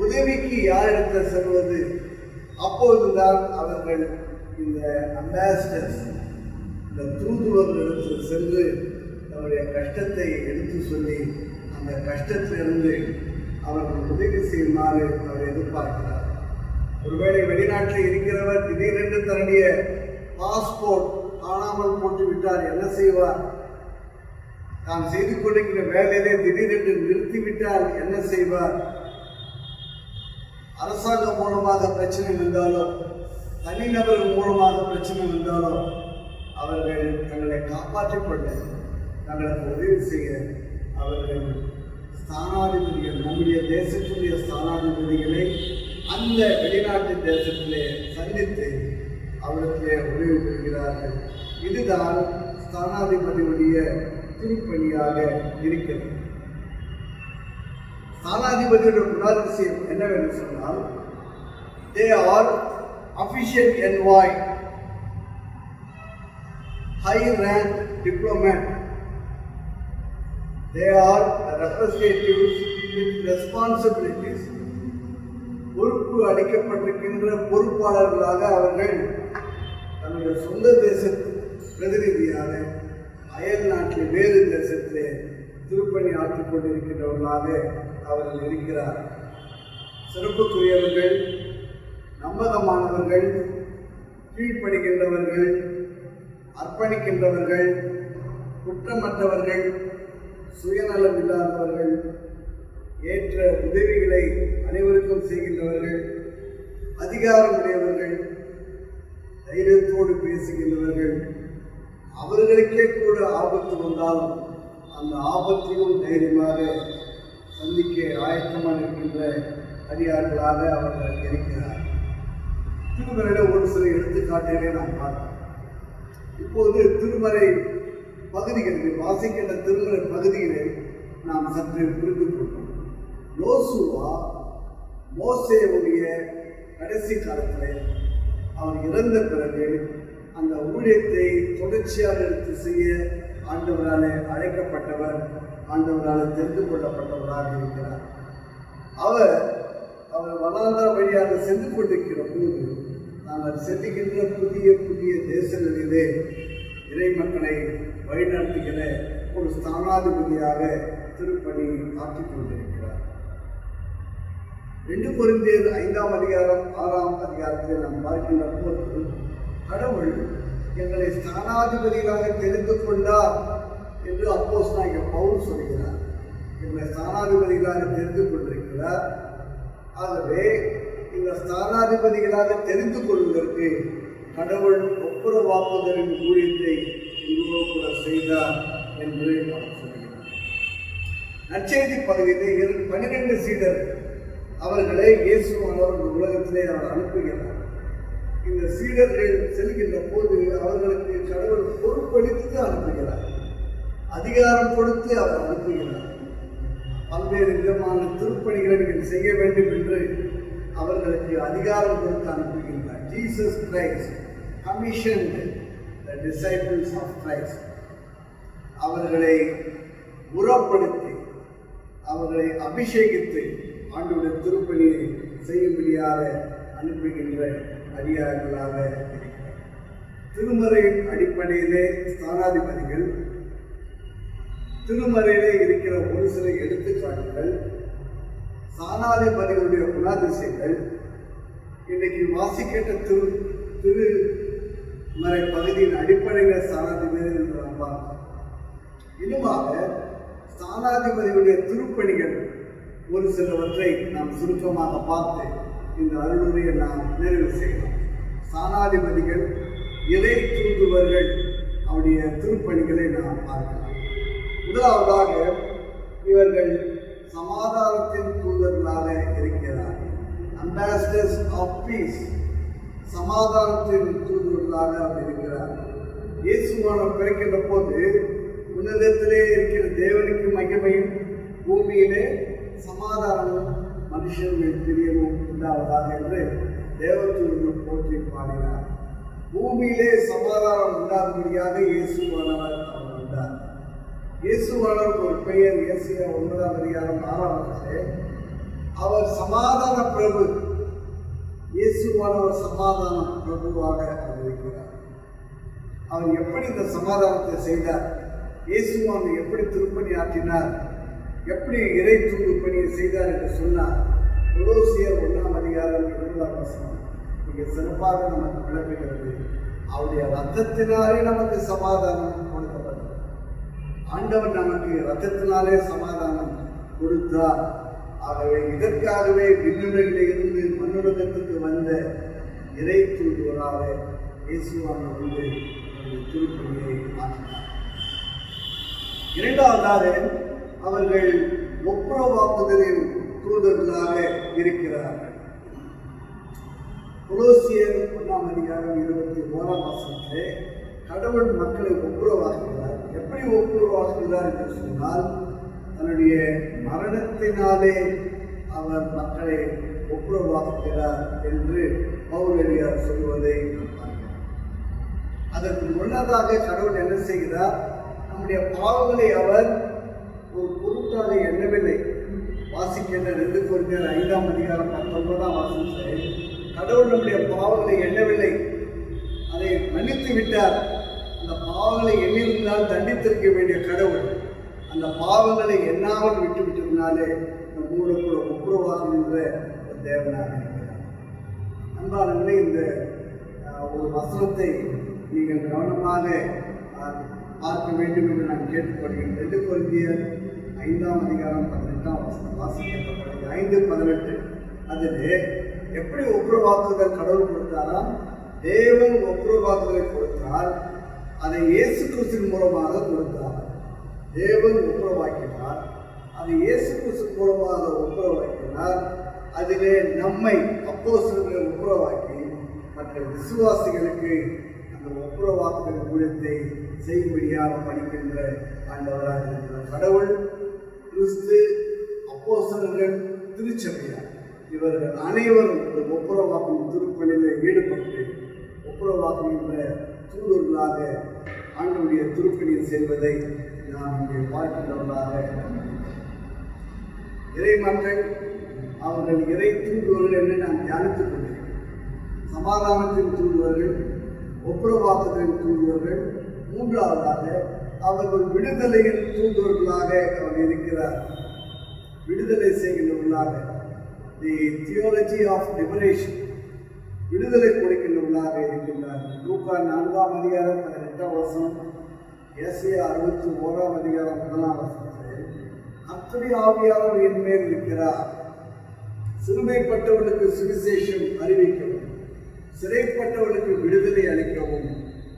உதவிக்கு யாரிடத்தில் செல்வது? அப்போதுதான் அவர்கள் இந்த அம்பாசிடர்ஸ், இந்த தூதுவர்களிடத்தில் சென்று தன்னுடைய கஷ்டத்தை எடுத்து சொல்லி அந்த கஷ்டத்திலிருந்து அவர்கள் உதவி செய்யுமாறு அவர் எதிர்பார்க்கிறார். ஒருவேளை வெளிநாட்டில் இருக்கிறவர் திடீரென்று தன்னுடைய பாஸ்போர்ட் காணாமல் போட்டு விட்டார், என்ன செய்வார்? தான் செய்து கொண்டிருக்கிற வேலையிலே திடீரென்று நிறுத்திவிட்டால் என்ன செய்வார்? அரசாங்கம் மூலமாக பிரச்சனை இருந்தாலோ தனிநபர்கள் மூலமாக பிரச்சனை இருந்தாலோ அவர்கள் தங்களை காப்பாற்றிக் கொள்ள தங்களுக்கு உதவி செய்ய அவர்கள் ஸ்தானாதிபதிகள், நம்முடைய தேசத்துடைய ஸ்தானாதிபதிகளை அந்த வெளிநாட்டு தேசத்திலே சந்தித்து அவர்களுக்கு உதவி பெறுகிறார்கள். இதுதான் ஸ்தானாதிபதியுடைய திருப்பணியாக இருக்கிறது. ஸ்தானாதிபதியுடைய குணாதிசயம் என்னவென்று சொன்னால், they are official envoy, high rank diplomat. They are representatives with responsibilities. பொறுப்பு அளிக்கப்பட்டிருக்கின்ற பொறுப்பாளர்களாக அவர்கள் தன்னுடைய சொந்த தேச பிரதிநிதியாக அயல் நாட்டில் வேறு தேசத்திலே திருப்பணி ஆற்றிக் கொண்டிருக்கின்றவர்களாக அவர்கள் இருக்கிறார். சிறப்புக்குரியவர்கள், நம்பகமானவர்கள், கீழ்ப்படுகின்றவர்கள், அர்ப்பணிக்கின்றவர்கள், குற்றமற்றவர்கள், சுயநலம் இல்லாதவர்கள், ஏற்ற உதவிகளை அனைவருக்கும் செய்கின்றவர்கள், அதிகாரமுடையவர்கள், தைரியத்தோடு பேசுகின்றவர்கள், அவர்களுக்கே கூட ஆபத்து வந்தாலும் அந்த ஆபத்தையும் தைரியமாக சந்திக்க ஆயத்தமாக இருக்கின்ற அதிகாரிகளாக அவர்கள் இருக்கிறார். திருமறையில் ஒரு சில எடுத்துக்காட்டுகளை நாம் பார்க்கிறோம். இப்போது திருமறை பகுதிகளில் வாசிக்கின்ற திருமறை பகுதிகளை நாம் சற்று புரிந்து கொள்வோம். யோசுவா மோசேவுடைய கடைசி காலத்தில் அவர் இறந்த பிறகு அந்த ஊழியத்தை தொடர்ச்சியாக எடுத்து செய்ய ஆண்டவரால் அழைக்கப்பட்டவர், ஆண்டவரால் தெரிந்து கொள்ளப்பட்டவராக இருக்கிறார். அவர் வனாந்தர வழியாக சென்று கொண்டிருக்கிற போது நாங்கள் செல்லுகின்ற புதிய புதிய தேசங்களிலே இறை மக்களை வழிநடத்துகிற ஒரு ஸ்தானாதிபதியாக திருப்பணி ஆற்றிக் கொண்டிருக்கிறார். 2 கொரிந்தியர் 5ஆம் அதிகாரம் 6ஆம் அதிகாரத்தில் நாம் பார்க்கின்ற போது கடவுள் எங்களை ஸ்தானாதிபதிகளாக தெரிந்து கொண்டார் என்று அப்போஸ்தலனாகிய பவுல் சொல்கிறார். எங்களை ஸ்தானாதிபதிகளாக தெரிந்து கொண்டிருக்கிறார். ஆகவே இந்த ஸ்தானாதிபதிகளாக தெரிந்து கொள்வதற்கு கடவுள் ஒப்புரவாக்குதலின் ஊழியத்தை எங்களோடு கூட செய்தார் என்று அவர் சொல்கிறார். நற்செய்தி பகுதியில் 12 சீடர் அவர்களை இயேசுவானவர் உலகத்திலே அவர் அனுப்புகிறார். இந்த சீடர்கள் செல்கின்ற போது அவர்களுக்கு கடவுள் பொறுப்பளித்து அனுப்புகிறார், அதிகாரம் கொடுத்து அவர் அனுப்புகிறார். பல்வேறு விதமான திருப்பணிகளை நீங்கள் செய்ய வேண்டும் என்று அவர்களுக்கு அதிகாரம் கொடுத்து அனுப்புகின்றார். Jesus Christ commissioned the disciples of Christ. அவர்களை உரப்படுத்தி அவர்களை அபிஷேகித்து ஆண்டவருடைய திருப்பணியை செய்யும்படியாக அனுப்புகின்ற அதிகாரிகளாக இருக்கிறார். திருமறையின் அடிப்படையிலே ஸ்தானாதிபதிகள், திருமறையிலே இருக்கிற ஒரு சில எடுத்துக்காட்டுகள், ஸ்தானாதிபதிகளுடைய குணாதிசயங்கள் இன்றைக்கு வாசிக்கின்ற திருமறை பகுதியின் அடிப்படையில் ஸ்தானாதிபதிகள் என்று நாம் பார்க்கிறோம். இன்னுமாக ஸ்தானாதிபதிகளுடைய திருப்பணிகள் ஒரு சிலவற்றை நாம் சுருக்கமாக பார்த்து இந்த அருளுரையை நாம் நிறைவு செய்யலாம். ஸ்தானாதிபதிகள், இறை தூதுவர்கள், அவருடைய திருப்பணிகளை நாம் பார்க்கலாம். முதலாவதாக இவர்கள் சமாதானத்தின் தூதர்களாக இருக்கிறார்கள். அம்பாசிடர்ஸ் ஆஃப் பீஸ், சமாதானத்தின் தூதர்களாக அவர் இருக்கிறார். இயேசுவானவர் பிறக்கின்ற போது உன்னதத்திலே இருக்கிற தேவனுக்கு மகிமையும் பூமியிலே சமாதானமும் மனுஷர்கள் பிரியமும் உண்டாவதாக என்று தேவதூதர்கள் போற்றி பாடினார். பூமியிலே சமாதானம் உண்டாகும்படியாக இயேசுவானவர் அவர் வந்தார். இயேசுவானவர் ஒரு பெயர் ஏசாயா 9ஆம் அதிகாரம் 6ஆம் வசனத்திலே அவர் சமாதான பிரபு. இயேசுவானவர் சமாதான பிரபுவாக அவர் இருக்கிறார். அவர் எப்படி இந்த சமாதானத்தை செய்தார், இயேசுவானவர் எப்படி திருப்பணி ஆற்றினார், எப்படி இறை தூது பணியை செய்தார் என்று சொன்னார். கொலோசியர் 1ஆம் அதிகாரம் 20ஆம் வசனம் மிக சிறப்பாக நமக்கு விளக்குகிறது. அவருடைய ரத்தத்தினாலே நமக்கு சமாதானம் கொடுக்கப்பட்டது. ஆண்டவர் நமக்கு ரத்தத்தினாலே சமாதானம் கொடுத்தார். ஆகவே இதற்காகவே விண்ணுலகில் இருந்து மண்ணுலகத்துக்கு வந்த இறை தூதுவராக இயேசுவானவர் வந்து திருப்பணியை ஆற்றினார். இரண்டாவதாக அவர்கள் ஒப்புரவாக்குதலின் தூதர்களாக இருக்கிறார்கள். கொலோசியர் 1:21 கடவுள் மக்களை ஒப்புரவாக்குகிறார். எப்படி ஒப்புரவாக்குகிறார் என்று சொன்னால், தன்னுடைய மரணத்தினாலே அவர் மக்களை ஒப்புரவாக்குகிறார் என்று பவுலடியார் சொல்வதை பார்க்கிறோம். அதற்கு முன்னதாக கடவுள் என்ன செய்கிறார்? நம்முடைய பாவங்களை அவர் ஒரு பொருட்டாக எண்ணவில்லை. வாசிக்கின்ற 2 கொரிந்தியர் 5:19 கடவுள் நம்முடைய பாவங்களை எண்ணவில்லை, அதை மன்னித்து விட்டார். அந்த பாவங்களை எண்ணிருந்தால் தண்டித்திருக்க வேண்டிய கடவுள் அந்த பாவங்களை எண்ணாமல் விட்டுவிட்டதுனாலே நம்மோடு கூட ஒப்புரவாகுகின்ற ஒரு தேவனாக இருக்கிறார். அன்பானவர்களே, இந்த ஒரு வசனத்தை நீங்கள் கவனமாக பார்க்க வேண்டும் என்று நான் கேட்டுக்கொள்கிறேன். 2 கொரிந்தியர் 5:18 வாசிக்கப்படுகிறது. 5:18 அதிலே எப்படி ஒப்புரவாக்குதல் கடவுள் கொடுத்தாராம்? தேவன் ஒப்புரவாக்குதலை கொடுத்தால் அதை இயேசு கிறிஸ்துவின் மூலமாக கொடுத்தார். தேவன் ஒப்புரவாக்கினார், அதை இயேசு கிறிஸ்து மூலமாக ஒப்புரவாக்கினார். அதிலே நம்மை அப்போஸ்தலர்களை ஒப்புரவாக்கி மற்ற விசுவாசிகளுக்கு அந்த ஒப்புரவாக்குதல் ஊழியத்தை செய்யும்படியாக படிக்கின்ற ஆண்டவராக இருக்கிறார். கடவுள், கிறிஸ்து, அப்போஸ்தலர்கள், திருச்சபையார் இவர்கள் அனைவரும் இந்த ஒப்புரவாக்கும் திருப்பணியில் ஈடுபட்டு ஒப்புரவாக்குகின்ற தூதர்களாக ஆண்டவருடைய திருப்பணியை செய்வதை நாம் இங்கே பார்க்கின்றவர்களாக இறை மக்கள் அவர்கள் இறை தூதுவர்கள் என்று நாம் தியானித்துக் கொண்டிருக்கிறோம். சமாதானத்தின் தூதுவர்கள், ஒப்புரவாக்குதலின் தூதுவர்கள், மூன்றாவதாக அவர்கள் விடுதலையின் தூதுவர்களாக அவர் இருக்கிறார். விடுதலை செய்கின்றவர்களாக, தி தியாலஜி ஆஃப் லிபரேஷன், விடுதலை கொடுக்கின்றவர்களாக இருக்கின்றார். லூக்கா 4:18 ஏசாயா 61:1 அத்தனை ஆவியாளர் என் மேல் இருக்கிறார், சிறுமைப்பட்டவர்களுக்கு சுவிசேஷம் அறிவிக்கவும், சிறைப்பட்டவர்களுக்கு விடுதலை அளிக்கவும்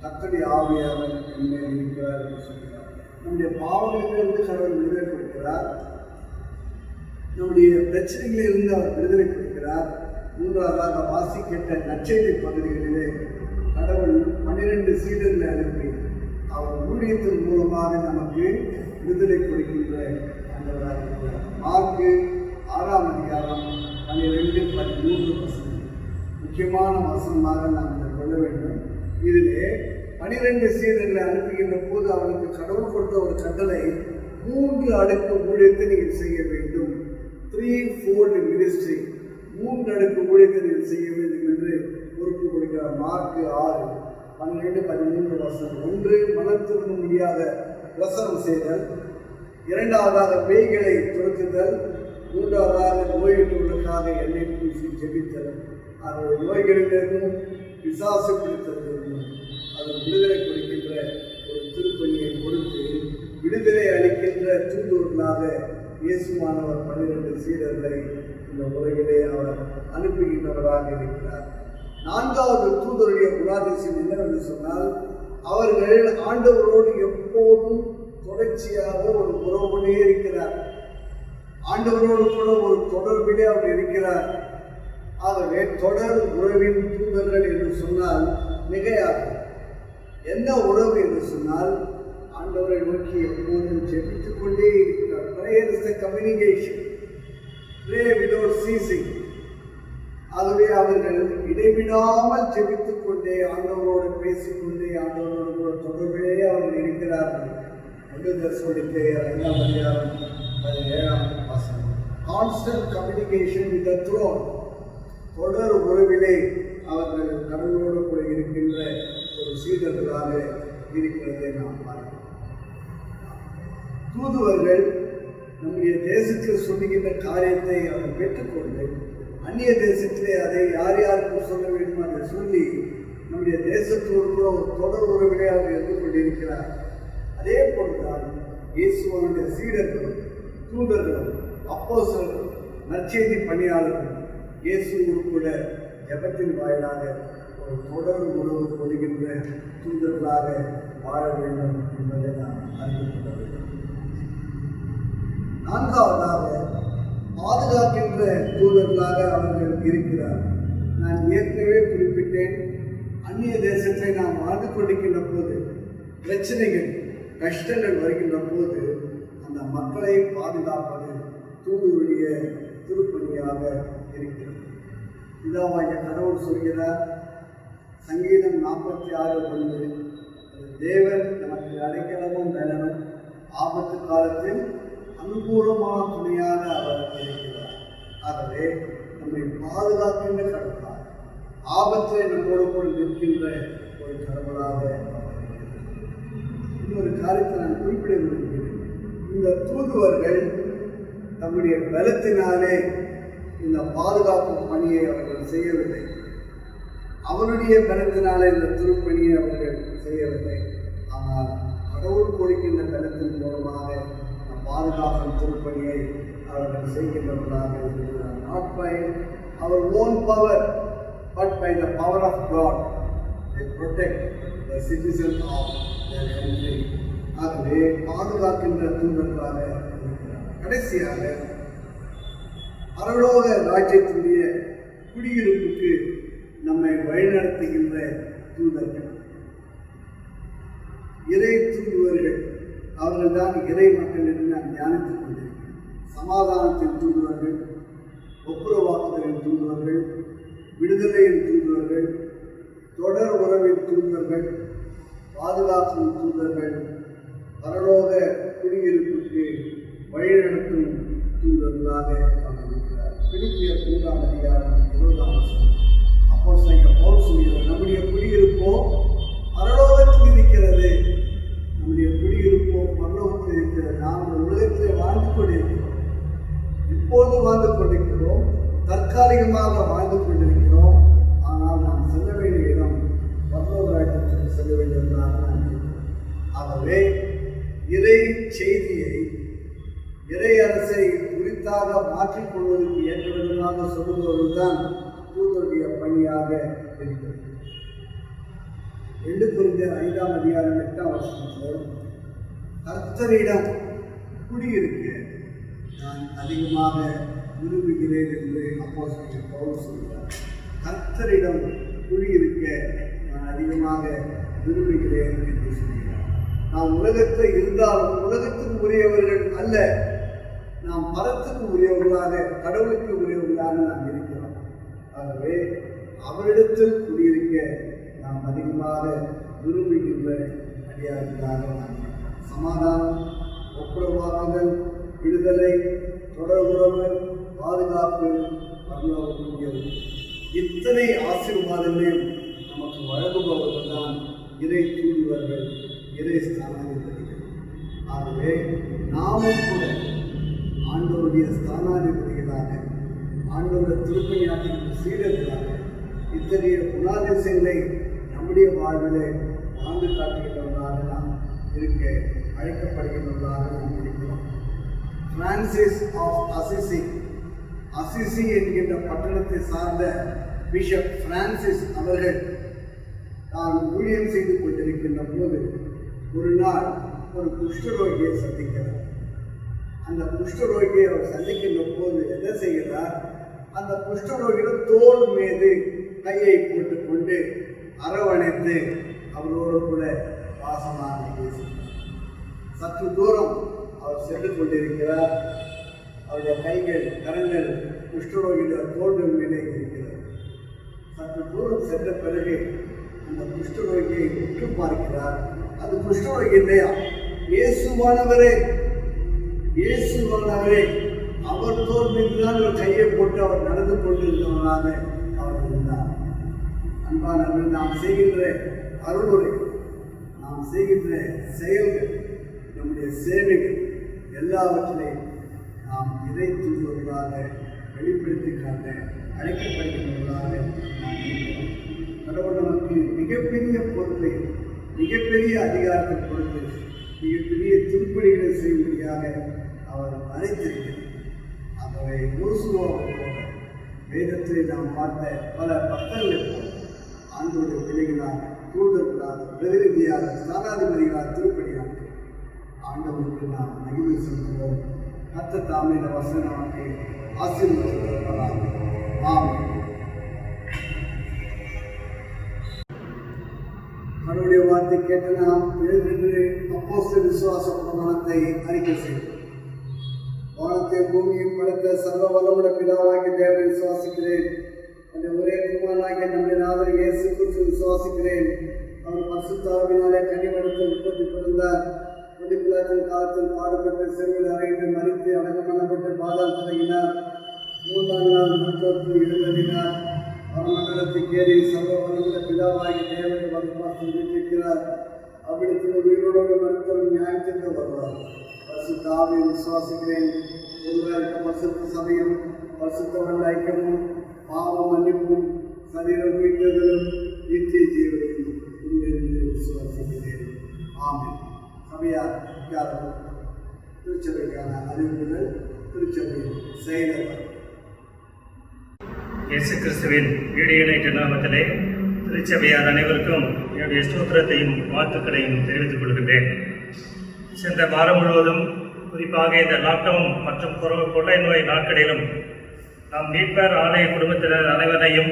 அத்தனை ஆவியாளர் என் மேல் இருக்கிறார் என்று சொல்கிறார். நம்முடைய பாவங்களிலிருந்து கடவுள் விடுதலை கொடுக்கிறார், நம்முடைய பிரச்சனைகளிலிருந்து அவர் விடுதலை கொடுக்கிறார். மூன்றாவதாக வாசிக்கின்ற நற்செய்தி பகுதிகளிலே கடவுள் 12 சீடர்களை அனுப்பி அவர் ஊழியத்தின் மூலமாக நமக்கு விடுதலை கொடுக்கின்ற ஆண்டவராக இருக்கிறார். மார்க்கு 6:12-13 முக்கியமான வசனமாக நாம் இதை கொள்ள வேண்டும். இதிலே 12 சீடர்களை அனுப்புகின்ற போது அவனுக்கு கடவுள் கொடுத்த ஒரு கட்டளை, 3 அடுக்கு ஊழியத்தை நீங்கள் செய்ய வேண்டும். 3-fold ministry, 3 அடுக்கு ஊழியத்தை நீங்கள் செய்ய வேண்டும் என்று பொறுப்பு கொடுக்கிறார். மார்க்கு 6:12-13 ஒன்று, மனம் திரும்ப முடியாத பிரசனம் செய்தல். இரண்டாவதாக பேய்களை துரத்துதல். மூன்றாவதாக நோயுற்றவர்களுக்காக எண்ணெய் பூசி ஜெபித்தல். அவருடைய நோய்களிலிருந்தும் பிசாசு பிடித்ததிலிருந்தும் அது விடுதலை கொடுக்கின்ற ஒரு திருப்பணியை கொடுத்து விடுதலை அளிக்கின்ற தூதுவர்களாக இயேசுவானவர் 12 சீடர்களை இந்த உலகிலே அவர் அனுப்புகின்றவராக இருக்கிறார். 4வது தூதருடைய குணாதிசயம் என்னவென்று சொன்னால், அவர்கள் ஆண்டவரோடு எப்போதும் தொடர்ச்சியாக ஒரு உறவுடனே இருக்கிறார். ஆண்டவரோடு கூட ஒரு தொடர்பிலே அவர் இருக்கிறார். ஆகவே தொடர் உறவின் தூதர்கள் என்று சொன்னால் மிகையாகும். என்ன உறவு என்று சொன்னால், ஆண்டவரை நோக்கி எப்போதும் ஜெபித்துக் கொண்டே இருக்கிறார். Prayer is the communication. Pray without ceasing. ஆகவே அவர்கள் இடைவிடாமல் ஜெபித்துக் கொண்டே ஆண்டவரோடு பேசிக்கொண்டே ஆண்டவரோடு கூட தொடர்பிலே அவர்கள் இருக்கிறார்கள். 1 தெசலோனிக்கேயர் 5:17 constant communication with the throne. தொடர் உறவிலே அவர்கள் கடவுளோடு கூட இருக்கின்ற ஒரு சீடர்களாக இருக்கிறதை நாம் பார்க்கிறோம். தூதுவர்கள் நம்முடைய தேசத்தில் சொல்லுகின்ற காரியத்தை அவர் பெற்றுக்கொண்டு அந்நிய தேசத்திலே அதை யார் யாருக்கு சொல்ல வேண்டும் அதை சொல்லி நம்முடைய தேசத்தோடு கூட ஒரு தொடர் உறவிலே அவர் இருந்து கொண்டிருக்கிறார். அதே போல்தான் இயேசுவனுடைய சீடர்களும் தூதர்களும் அப்போஸ்தலர்களும் நற்செய்தி பணியாளர்கள் இயேசுவோடு கூட ஜெபத்தின் வாயிலாக ஒரு தொடர் உறவு கொள்கின்ற தூதர்களாக வாழ வேண்டும் என்பதை நாம் அறிந்து கொள்ள வேண்டும். நான்காவதாக, பாதுகாக்கின்ற தூதர்களாக அவர்கள் இருக்கிறார். நான் ஏற்கனவே குறிப்பிட்டேன், அந்நிய தேசத்தை நாம் வாழ்ந்து கொண்டிருக்கின்ற போது பிரச்சனைகள் கஷ்டங்கள் வருகின்ற போது அந்த மக்களை பாதுகாப்பது தூதருடைய திருப்பணியாக இருக்கிறது. இதாவாகிய கடவுள் சொல்கிறார், சங்கீதம் 46:1, தேவன் நமக்கு அடைக்கலமும் பலனும் ஆபத்து காலத்தில் அனுகூலமான துணையாக அவர் இருக்கிறார். ஆகவே நம்மை பாதுகாக்கின்ற கடவுளாக, ஆபத்தை நம்மோடு கூட நிற்கின்ற ஒரு கடவுளாக இன்னொரு காரியத்தை நான் குறிப்பிட விரும்புகிறேன். இந்த தூதுவர்கள் தம்முடைய பலத்தினாலே இந்த பாதுகாப்பு பணியை அவர்கள் செய்யவில்லை. அவருடைய பலத்தினாலே இந்த திருப்பணியை அவர்கள் செய்யவில்லை. ஆனால் கடவுள் கொடுக்கின்ற பலத்தின் மூலமாக இந்த பாதுகாப்பு திருப்பணியை அவர்கள் செய்கின்றவர்களாக இருக்கிறார். Not by our own power, but by the power of God, they protect the citizens of their country. ஆகவே பாதுகாக்கின்ற தூதர்களாக இருக்கிறார். கடைசியாக, பரலோக ராஜ்யத்தினுடைய குடியிருப்புக்கு நம்மை வழிநடத்துகின்ற தூதர்கள், இறை தூதுவர்கள். அவர்கள் தான் இறை மக்கள் என்று நான் தியானித்துக் கொண்டிருக்கிறேன். சமாதானத்தின் தூதுவர்கள், ஒப்புரவாக்குதலின் தூதுவர்கள், விடுதலையின் தூதுவர்கள், தொடர் உறவின் தூதுவர்கள், பாதுகாக்கும் தூதர்கள், பரலோக குடியிருப்புக்கு வழிநடத்தும் தூதர்களாக அவர் இருக்கிறார். பிலிப்பியர் 3:20 அப்போஸ்தலன் பவுல் சொல்கிறார், நம்முடைய குடியிருப்போ பரலோகத்தில் இருக்கிறது. நம்முடைய குடியிருப்போ பரலோகத்தில் இருக்கிறது. நாம் உலகத்தில் வாழ்ந்து கொண்டிருக்கிறோம். இப்போது வாழ்ந்து கொண்டிருக்கிறோம், தற்காலிகமாக வாழ்ந்து கொண்டிருக்கிறோம். ஆனால் நாம் செல்ல வேண்டிய இடம் பரலோக ராஜ்யத்திற்கு செல்ல வேண்டியதாக நாம் இருக்கிறோம். ஆகவே இறை செய்தியை, இறை அரசை குறித்தாக மாற்றிக்கொள்வதற்கு ஏற்ற விதமாக சொல்லுபவர்கள்தான் தூதருடைய பணியாக இருக்கிறது. 2 கொரிந்தியர் 5:8 கர்த்தரிடம் குடியிருக்க நான் அதிகமாக விரும்புகிறேன் என்று அப்போஸ்தலன் பவுல் சொல்கிறார். கர்த்தரிடம் குடியிருக்க நான் அதிகமாக விரும்புகிறேன் என்று சொல்கிறார். நாம் உலகத்தில் இருந்தாலும் உலகத்துக்கு உரியவர்கள் அல்ல, நாம் பரத்துக்கு உரியவர்களாக, கடவுளுக்கு உரியவர்களாக நாம் இருக்கிறோம். ஆகவே அவரிடத்தில் குடியிருக்க நாம் அதிகமாக விரும்புகின்ற அடியார்களாக நாம் சமாதானம், ஒப்புரவாக்குதல், விடுதலை, தொடர் உறவு, பாதுகாப்பு, பரலோகம், இத்தனை ஆசீர்வாதங்களையும் நமக்கு வழங்குபவர்கள் தான் இறை தூதுவர்கள், இறை ஸ்தானாதிபதிகள். ஆகவே நாமும் கூட ஆண்டவருடைய ஸ்தானாதிபதிகளாக, ஆண்டவருடைய திருப்பணியாற்றுகின்ற சீடர்களாக இத்தகைய குணாதிசயங்களை நம்முடைய வாழ்விலே வாழ்ந்து காட்டுகின்றவர்களாக நாம் இருக்க அழைக்கப்படுகின்றவர்களாக நாம் இருக்கிறோம். பிரான்சிஸ் ஆஃப் அசிசி என்கின்ற பட்டணத்தை சார்ந்த பிஷப் பிரான்சிஸ் அவர்கள் தான் ஊழியம் செய்து கொண்டிருக்கின்ற போது ஒரு நாள் ஒரு குஷ்டரோகியை சந்திக்கிறார். அந்த குஷ்டரோகியை அவர் சந்திக்கின்ற போது என்ன செய்கிறார்? அந்த குஷ்டரோகியோட தோல் மீது கையை போட்டுக்கொண்டு அரவணைத்து அவரோடு கூட பாசமாக பேசுகிறார். சற்று தூரம் அவர் சென்று கொண்டிருக்கிறார். அவருடைய கைகள், கரங்கள் குஷ்டரோகியோட தோல்கள் மேலே இருக்கிறது. சற்று தூரம் சென்ற பிறகு அந்த குஷ்டரோகியை உற்று பார்க்கிறார். அது குஷ்டரோகி இல்லையா, இயேசுவானவரே, இயேசுவானவரே. அவர் தோல் மீதுதான் ஒரு கையை போட்டு அவர் நடந்து கொண்டிருந்தவராக அவர் இருந்தார். அன்பானவர்கள், நாம் செய்கின்ற அருளுரை, நாம் செய்கின்ற செயல்கள், நம்முடைய சேவைகள் எல்லாவற்றையும் நாம் இறை தூதுவர்களாக வெளிப்படுத்தி காட்ட அழைக்கப்படுகின்றவர்களாக நாம் இருக்கிறோம். கடவுள் நமக்கு மிகப்பெரிய பொறுப்பை, மிகப்பெரிய அதிகாரத்தை கொடுத்து மிகப்பெரிய திருப்பணிகளை செய்யும்படியாக அவர் அழைத்திருக்கிறார். ஆகவே யோசுவா வேதத்தில் நாம் பார்த்த பல பக்தர்களை போல ஆண்டோடைய பிள்ளைகளாக, தூதர்களாக, பிரதிநிதியாக, ஸ்தானாதிபதிகளாக, திருப்படியாக ஆண்டவருக்கு நாம் மகிமை செலுத்துவோம். கர்த்தர் தாமே இந்த வசனம் நமக்கு ஆசீர்வதிப்பாராக. ஆமென். அவருடைய வார்த்தை கேட்டு நாம் எழுந்து அப்போஸ்தலர் விசுவாச பிரமாணத்தை அறிக்கை செய்வோம். வானத்தை பூமியில் படைத்த சர்வ வல்லமுள்ள பிதாவாகிய தேவனை விசுவாசிக்கிறேன். அந்த ஒரே குமாரனாகிய நம்முடைய நாதர் இயேசு கிறிஸ்துவை விசுவாசிக்கிறேன். அவர் பரிசுத்த ஆவியினாலே கன்னிமரித்து உற்பத்தி பிறந்தார். பொதுப்பிலாத்தின் காலத்தில் பாடுபட்டு சிறுவில் அறையிட்டு மறித்து அடக்கம் பண்ணப்பட்டு பாதால் தொடங்கினார். 3ஆம் நாள் மருத்துவத்தில் எழுந்ததினார். மரணத்துக்கு ஏறி சர்வ வல்லமுள்ள பிதாவாகிய தேவனை வலுவாக வீட்டிருக்கிறார். அவ்விடத்தில் உயிரோடு மருத்துவம் நியாயத்திற்கு வருவார். பரிசுத்த ஆவியை விசுவாசிக்கிறேன். ஒருவர் பரிசுத்த சமயம், பரிசுத்தவர்கள் ஐக்கியமும், பாவ மன்னிப்பும், சரீரம் மீட்பதும், நித்திய ஜீவனையும் உண்டு என்று விசுவாசிக்கிறேன். ஆமென். சபையார் திருச்சபைக்கான அறிவிப்புகள், திருச்சபையின் செயலர். இயேசு கிறிஸ்துவின் ஈடு இணைத்த நாமத்திலே திருச்சபையார் அனைவருக்கும் என்னுடைய ஸ்தோத்திரத்தையும் வாழ்த்துக்களையும் தெரிவித்துக் கொள்கின்றேன். சென்ற வாரம் முழுவதும், குறிப்பாக இந்த லாக்டவுன் மற்றும் கொள்ளை நோய் நாட்களிலும் நாம் மீட்பர் ஆலய குடும்பத்தினர் அனைவரையும்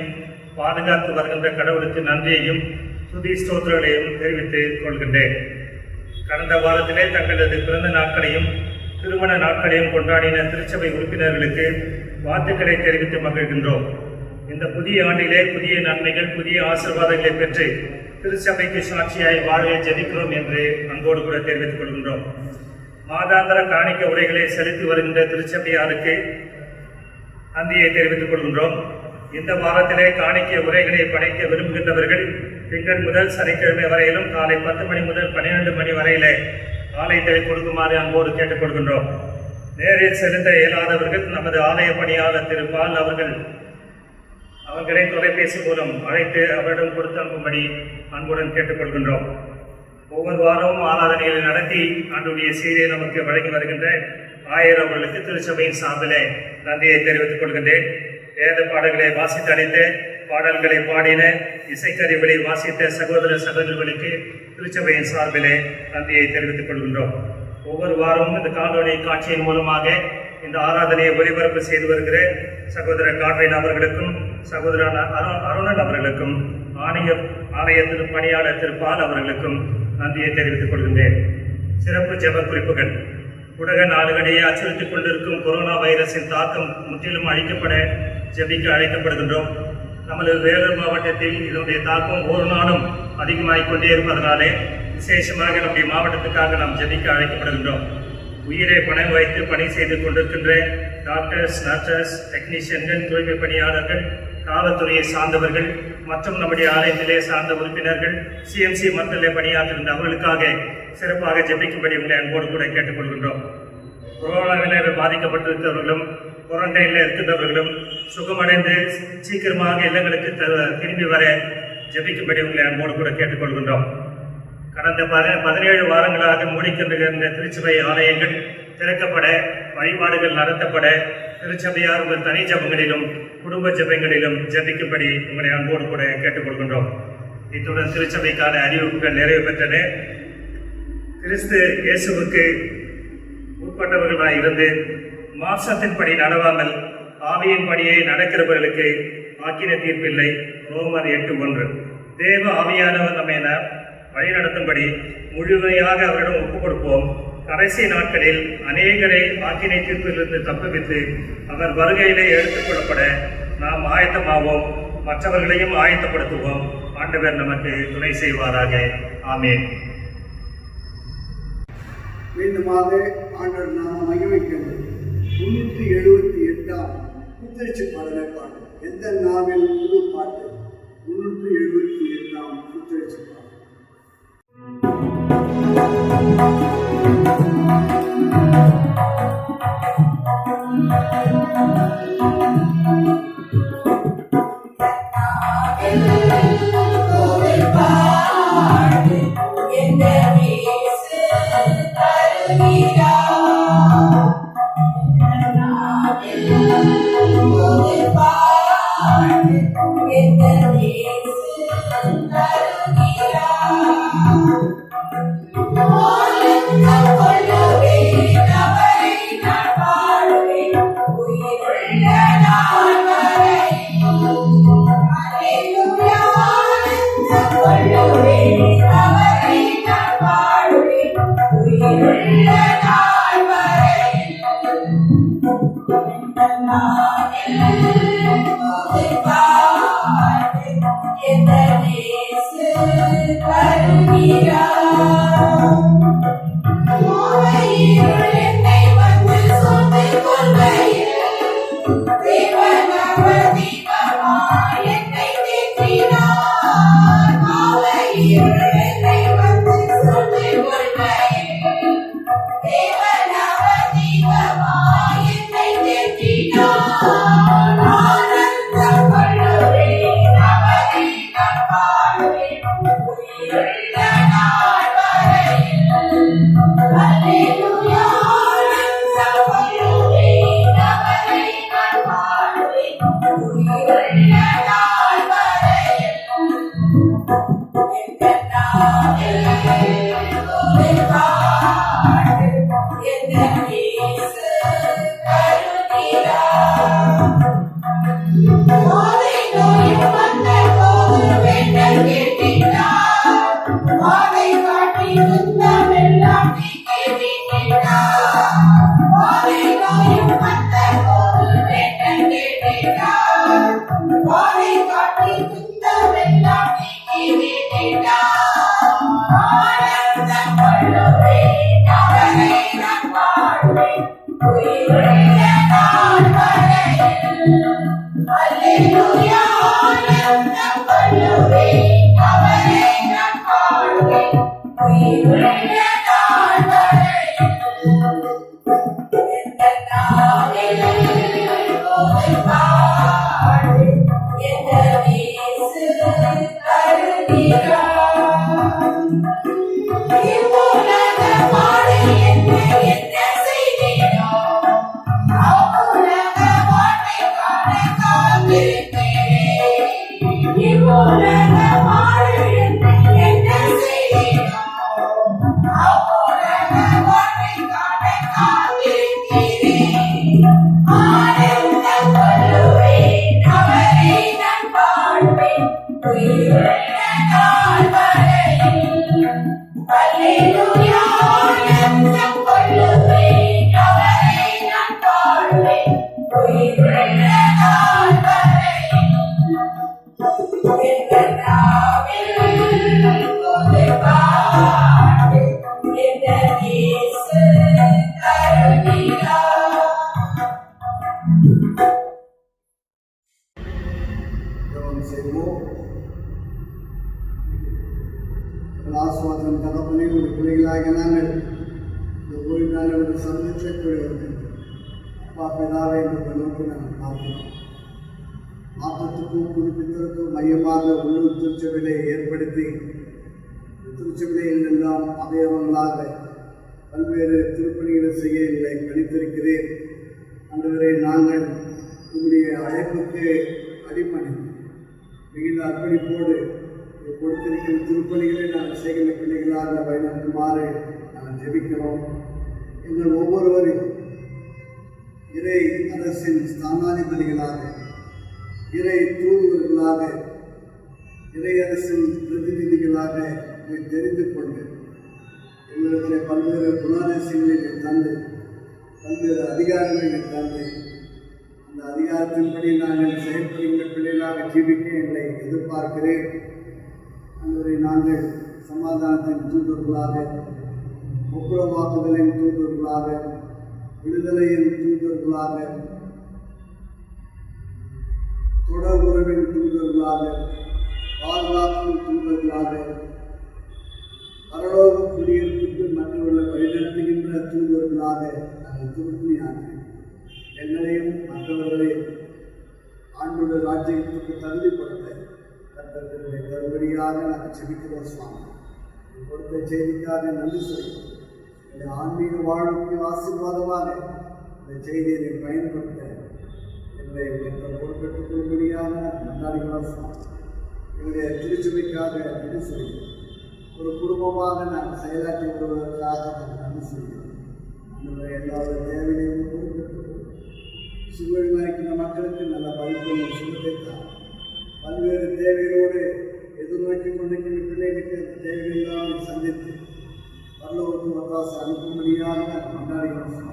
பாதுகாத்து வருகின்ற கடவுளுக்கு நன்றியையும் துதி ஸ்தோத்திரங்களையும் தெரிவித்துக் கொள்கின்றேன். கடந்த வாரத்திலே தங்களது பிறந்த நாட்களையும் திருமண நாட்களையும் கொண்டாடின திருச்சபை உறுப்பினர்களுக்கு வாழ்த்துக்களை தெரிவித்து மகிழ்கின்றோம். இந்த புதிய ஆண்டிலே புதிய நன்மைகள், புதிய ஆசீர்வாதங்களை பெற்று திருச்சபைக்கு சாட்சியாய் வாழ ஜெபிக்கிறோம் என்று அன்போடு கூட தெரிவித்துக் கொள்கின்றோம். மாதாந்திர காணிக்க உரைகளை செலுத்தி வருகின்ற திருச்சபையாருக்கு நன்றியை தெரிவித்துக் கொள்கின்றோம். இந்த வாரத்திலே காணிக்க உரைகளை படைக்க விரும்புகின்றவர்கள் திங்கள் முதல் சனிக்கிழமை வரையிலும் காலை 10 மணி முதல் 12 மணி வரையிலே ஆலயத்தை கொடுக்குமாறு அன்போடு கேட்டுக்கொள்கின்றோம். நேரில் செலுத்த இயலாதவர்கள் நமது ஆலய பணியாளர் திரு பால் அவர்களை தொலைபேசி மூலம் அழைத்து அவரிடம் கொடுத்து அனுப்பும்படி அன்புடன் கேட்டுக்கொள்கின்றோம். ஒவ்வொரு வாரமும் ஆராதனைகளை நடத்தி ஆண்டுடைய செய்தியை நமக்கு வழங்கி வருகின்ற ஆயர் அவர்களுக்கு திருச்சபையின் சார்பிலே நன்றியை தெரிவித்துக் கொள்கின்றேன். வேத பாடல்களை வாசித்து அளித்த, பாடல்களை பாடின, இசைக்கருவிகளை வாசித்த சகோதர சகோதரிகளுக்கு திருச்சபையின் சார்பிலே நன்றியை தெரிவித்துக் கொள்கின்றோம். ஒவ்வொரு வாரமும் இந்த காணொலி காட்சியின் மூலமாக இந்த ஆராதனையை ஒளிபரப்பு செய்து வருகிற சகோதர காட்ரின் அவர்களுக்கும் சகோதரன் அருணன் அவர்களுக்கும் ஆலயத்தின் பணியாளர் திரு பால் அவர்களுக்கும் நன்றியை தெரிவித்துக் கொள்கின்றேன். சிறப்பு ஜெப குறிப்புகள். உலக நாடுகளிடையே அச்சுறுத்திக் கொண்டிருக்கும் கொரோனா வைரஸின் தாக்கம் முற்றிலும் அழிக்கப்பட ஜெபிக்க அழைக்கப்படுகின்றோம். நமது வேலூர் மாவட்டத்தில் இதனுடைய தாக்கம் ஒரு நாளும் அதிகமாகிக் கொண்டே இருப்பதனாலே விசேஷமாக நம்முடைய மாவட்டத்துக்காக நாம் ஜெபிக்க அழைக்கப்படுகின்றோம். உயிரை பணம் வைத்து பணி செய்து கொண்டிருக்கின்ற டாக்டர்ஸ், நர்சஸ், டெக்னீஷியன்கள், தூய்மை பணியாளர்கள், காவல்துறையை சார்ந்தவர்கள் மற்றும் நம்முடைய ஆலயத்திலே சார்ந்த உறுப்பினர்கள், சிஎம்சி மக்களை பணியாற்றுகின்ற அவர்களுக்காக சிறப்பாக ஜெபிக்கும்படி உங்களை அன்போடு கூட கேட்டுக்கொள்கின்றோம். கொரோனாவினர் பாதிக்கப்பட்டிருக்கிறவர்களும் குவாரண்டைனில் இருக்கின்றவர்களும் சுகமடைந்து சீக்கிரமாக இல்லங்களுக்கு திரும்பி வர ஜெபிக்கும்படி உங்களை அன்போடு கூட கேட்டுக்கொள்கின்றோம். கடந்த 17 வாரங்களாக மூடிக்கின்ற திருச்சபை ஆலயங்கள் திறக்கப்பட, வழிபாடுகள் நடத்தப்பட, திருச்சபையார் உங்கள் தனி ஜபங்களிலும் குடும்ப ஜபங்களிலும் ஜபிக்கும்படி உங்களை அன்போடு கூட கேட்டுக்கொள்கின்றோம். இத்துடன் திருச்சபைக்கான அறிவிப்புகள் நிறைவு பெற்றன. கிறிஸ்து இயேசுவுக்கு உட்பட்டவர்களாய் இருந்து மாம்சத்தின்படி நடவாமல் ஆவியின் படியை நடக்கிறவர்களுக்கு ஆக்கின தீர்ப்பில்லை. ரோமர் 8:1. தேவ ஆவியானவர் நம்மை வழிநடத்தும்படி முழுமையாக அவரிடம் ஒப்புக் கொடுப்போம். கடைசி நாட்களில் அநேகரை ஆக்கினை தீர்ப்பிலிருந்து தப்புவித்து அவர் வருகையிலே எடுத்துக் கொள்ளப்பட நாம் ஆயத்தமாவோம், மற்றவர்களையும் ஆயத்தப்படுத்துவோம். ஆண்டவர் நமக்கு துணை செய்வாராக. ஆமென். மீண்டுமாக ஆண்டவர் நாம் மகிமைக்கிறது. 378ஆம் புத்தரிச்சி பாடலை பாடு. எந்த நாவில் புது பாட்டு? 378ஆம் புத்தரிச்சி பாடல். மாற்றத்துக்கும் புதுப்பித்தலுக்கும் மையமாக உள்ளூர் திருச்சபையை ஏற்படுத்தி திருச்சபையில் எல்லாம் அவயவங்களாக பல்வேறு திருப்பணிகளை செய்ய எங்களை கணித்திருக்கிறேன். அன்றுவரை நாங்கள் உங்களுடைய அழைப்புக்கு அடிப்படை மிகுந்த அர்ப்பணிப்போடு கொடுத்திருக்கிற திருப்பணிகளை நாங்கள் செய்கிற பிள்ளைகளாக வழிநடத்துமாறு நாங்கள் ஜெபிக்கிறோம். எங்கள் ஒவ்வொருவரும் இறை அரசின் ஸ்தானாதிபதிகளாக, இறை தூதுவர்களாக, இறை அரசின் பிரதிநிதிகளாக தெரிந்து கொண்டு எங்களுக்கு பல்வேறு குணாதிசயங்களை தந்து பல்வேறு அதிகாரங்களை தந்து அந்த அதிகாரத்தின்படி நாங்கள் செயல்படுகின்ற பிள்ளைகளாக ஜீவிக்க எங்களை எதிர்பார்க்கிறேன். அன்றை நாங்கள் சமாதானத்தின் தூதுவர்களாக, ஒப்புரவாக்குதலின் தூதுவர்களாக, விடுதலையின் தூதுவர்களாக, தொடர் உறவின் தூதுவர்களாக, பாதுகாப்பின் தூதுவர்களாக, பரலோக குடியிருப்புக்கு மற்றவர்களை வழிநடத்துகின்ற தூதுவர்களாக நாங்கள் திருப்பணியாக எங்களையும் மற்றவர்களையும் ஆண்டோட ராஜ்யத்துக்கு தகுதிப்படுத்த கர்த்தர்களை தருபடியாக நாங்கள் செபிக்கிறோம். சுவாமி கொடுத்த செய்திக்காக நன்றி சொல்கிறோம். இந்த ஆன்மீக வாழ்வுக்கு ஆசீர்வாதமாக இந்த செய்தியை பயன்படுத்த எங்களை பொறுப்பேற்றுக் கொள்ளும்படியாக கொண்டாடுகிறோம். எங்களுடைய திருச்சபைக்காக நன்றி செய்கிறோம். ஒரு குடும்பமாக நாங்கள் செயலாற்றி விடுவதற்காக நாங்கள் நன்றி செய்கிறோம். நம்முடைய எல்லாருடைய தேவையையும் சூழல் இருக்கின்ற மக்களுக்கு நல்ல படிப்பும் சுகத்தை தான் பல்வேறு தேவைகளோடு எதிர்நோக்கி கொண்டிருக்கின்ற பிள்ளைகளுக்கு அந்த தேவையெல்லாம் சந்தித்து பரலோகத்து ஒத்தாசை அனுப்பும்படியாக நாங்கள் கொண்டாடுகிறோம்.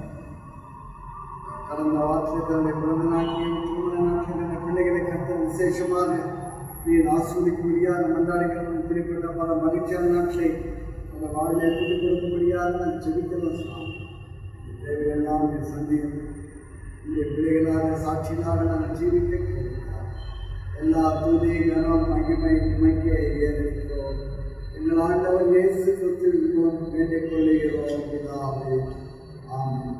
கடந்த வாரத்தில் தன்னுடைய பிறந்த நாட்களையும் திருமண நாட்களில் என்ற பிள்ளைகளை கற்று விசேஷமாக நீர் ஆஸ்வதிக்கும்படியாக கொண்டாடுகிறோம். இப்படிப்பட்ட பல மகிழ்ச்சியான நாட்களை அந்த வாழ்வை கூட்டிக் கொடுக்கும்படியாக நான் செபிக்கிறோம். தேவையெல்லாம் நீர் சந்தியும் உங்களுடைய பிள்ளைகளாக சாட்சிகளாக நாங்கள் ஜீவிக்க எல்லா தூதி கனம் மகிமை உமைக்கே ஏறிக்கிறோம். எங்கள் ஆண்டவர் இயேசு கிறிஸ்துவின் மூலம் வேண்டிக் கொள்ளுகிறோம் பிதாவே. ஆமென்.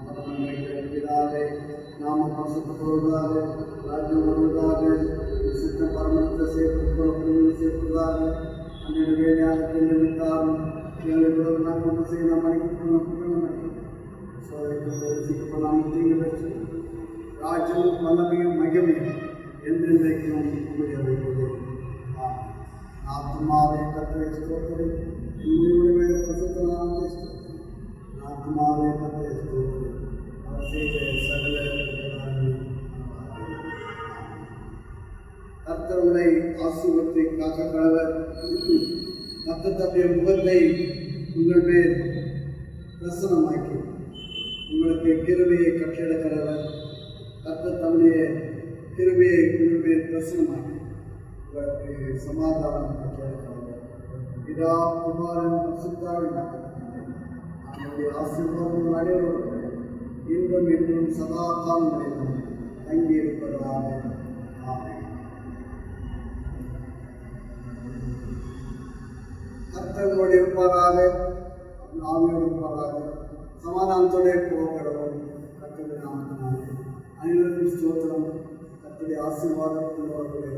பிதாவே நாம பரிசுத்தப்படுவதாக, ராஜ்யம் வருவதாக, சித்தம் பரமத்தை சேர்ப்பதாக அன்றைய வேலையாக நிமித்தாரும் எங்களை நாம் கொண்டு செய்ய நாம் அணிக்கப்படும் சோதனைக்கப்படாமல் தீங்கு பெற்று ராஜ்யமும் வல்லமையும் மகிமையும் என்றென்றைக்கும் உங்களுடைய ஆத்மாவை கத்தரை ஸ்தோத்திரம். உங்களுடைய பிரசுத்தமான ஆத்மாவை கத்தரை ஸ்தோத்திரம். அவர் செய்த சகல கர்த்தர்களை ஆசீர்வத்தை காக்க கடவர். கர்த்தர் தம்முடைய முகத்தை உங்கள் மேல் பிரசனமாக்கி உங்களுக்கு கிருபையை கட்டளை கடவர். கர்த்தர் தம்முடைய கிருபையை உங்கள் மேல் பிரசனமாக்கி உங்களுக்கு சமாதானம் கட்டளை கடவர். பிதா குமாரன் பரிசுத்தாவின் நாமத்தினாலே அவருடைய ஆசீர்வாதங்கள் அனைவரும் இன்றும் என்றும் சதா காலங்களிலும் தங்கியிருப்பதாக. ஆமென். கர்த்தரோடு இருப்பதாக, ஆவியோடு இருப்பதாக, சமாதானத்தோடு போகிறோம். கர்த்தருடைய நாமத்தினாலே அனைவருக்கும் ஸ்தோத்திரம். கர்த்தருடைய ஆசீர்வாதம் உள்ளவர்களே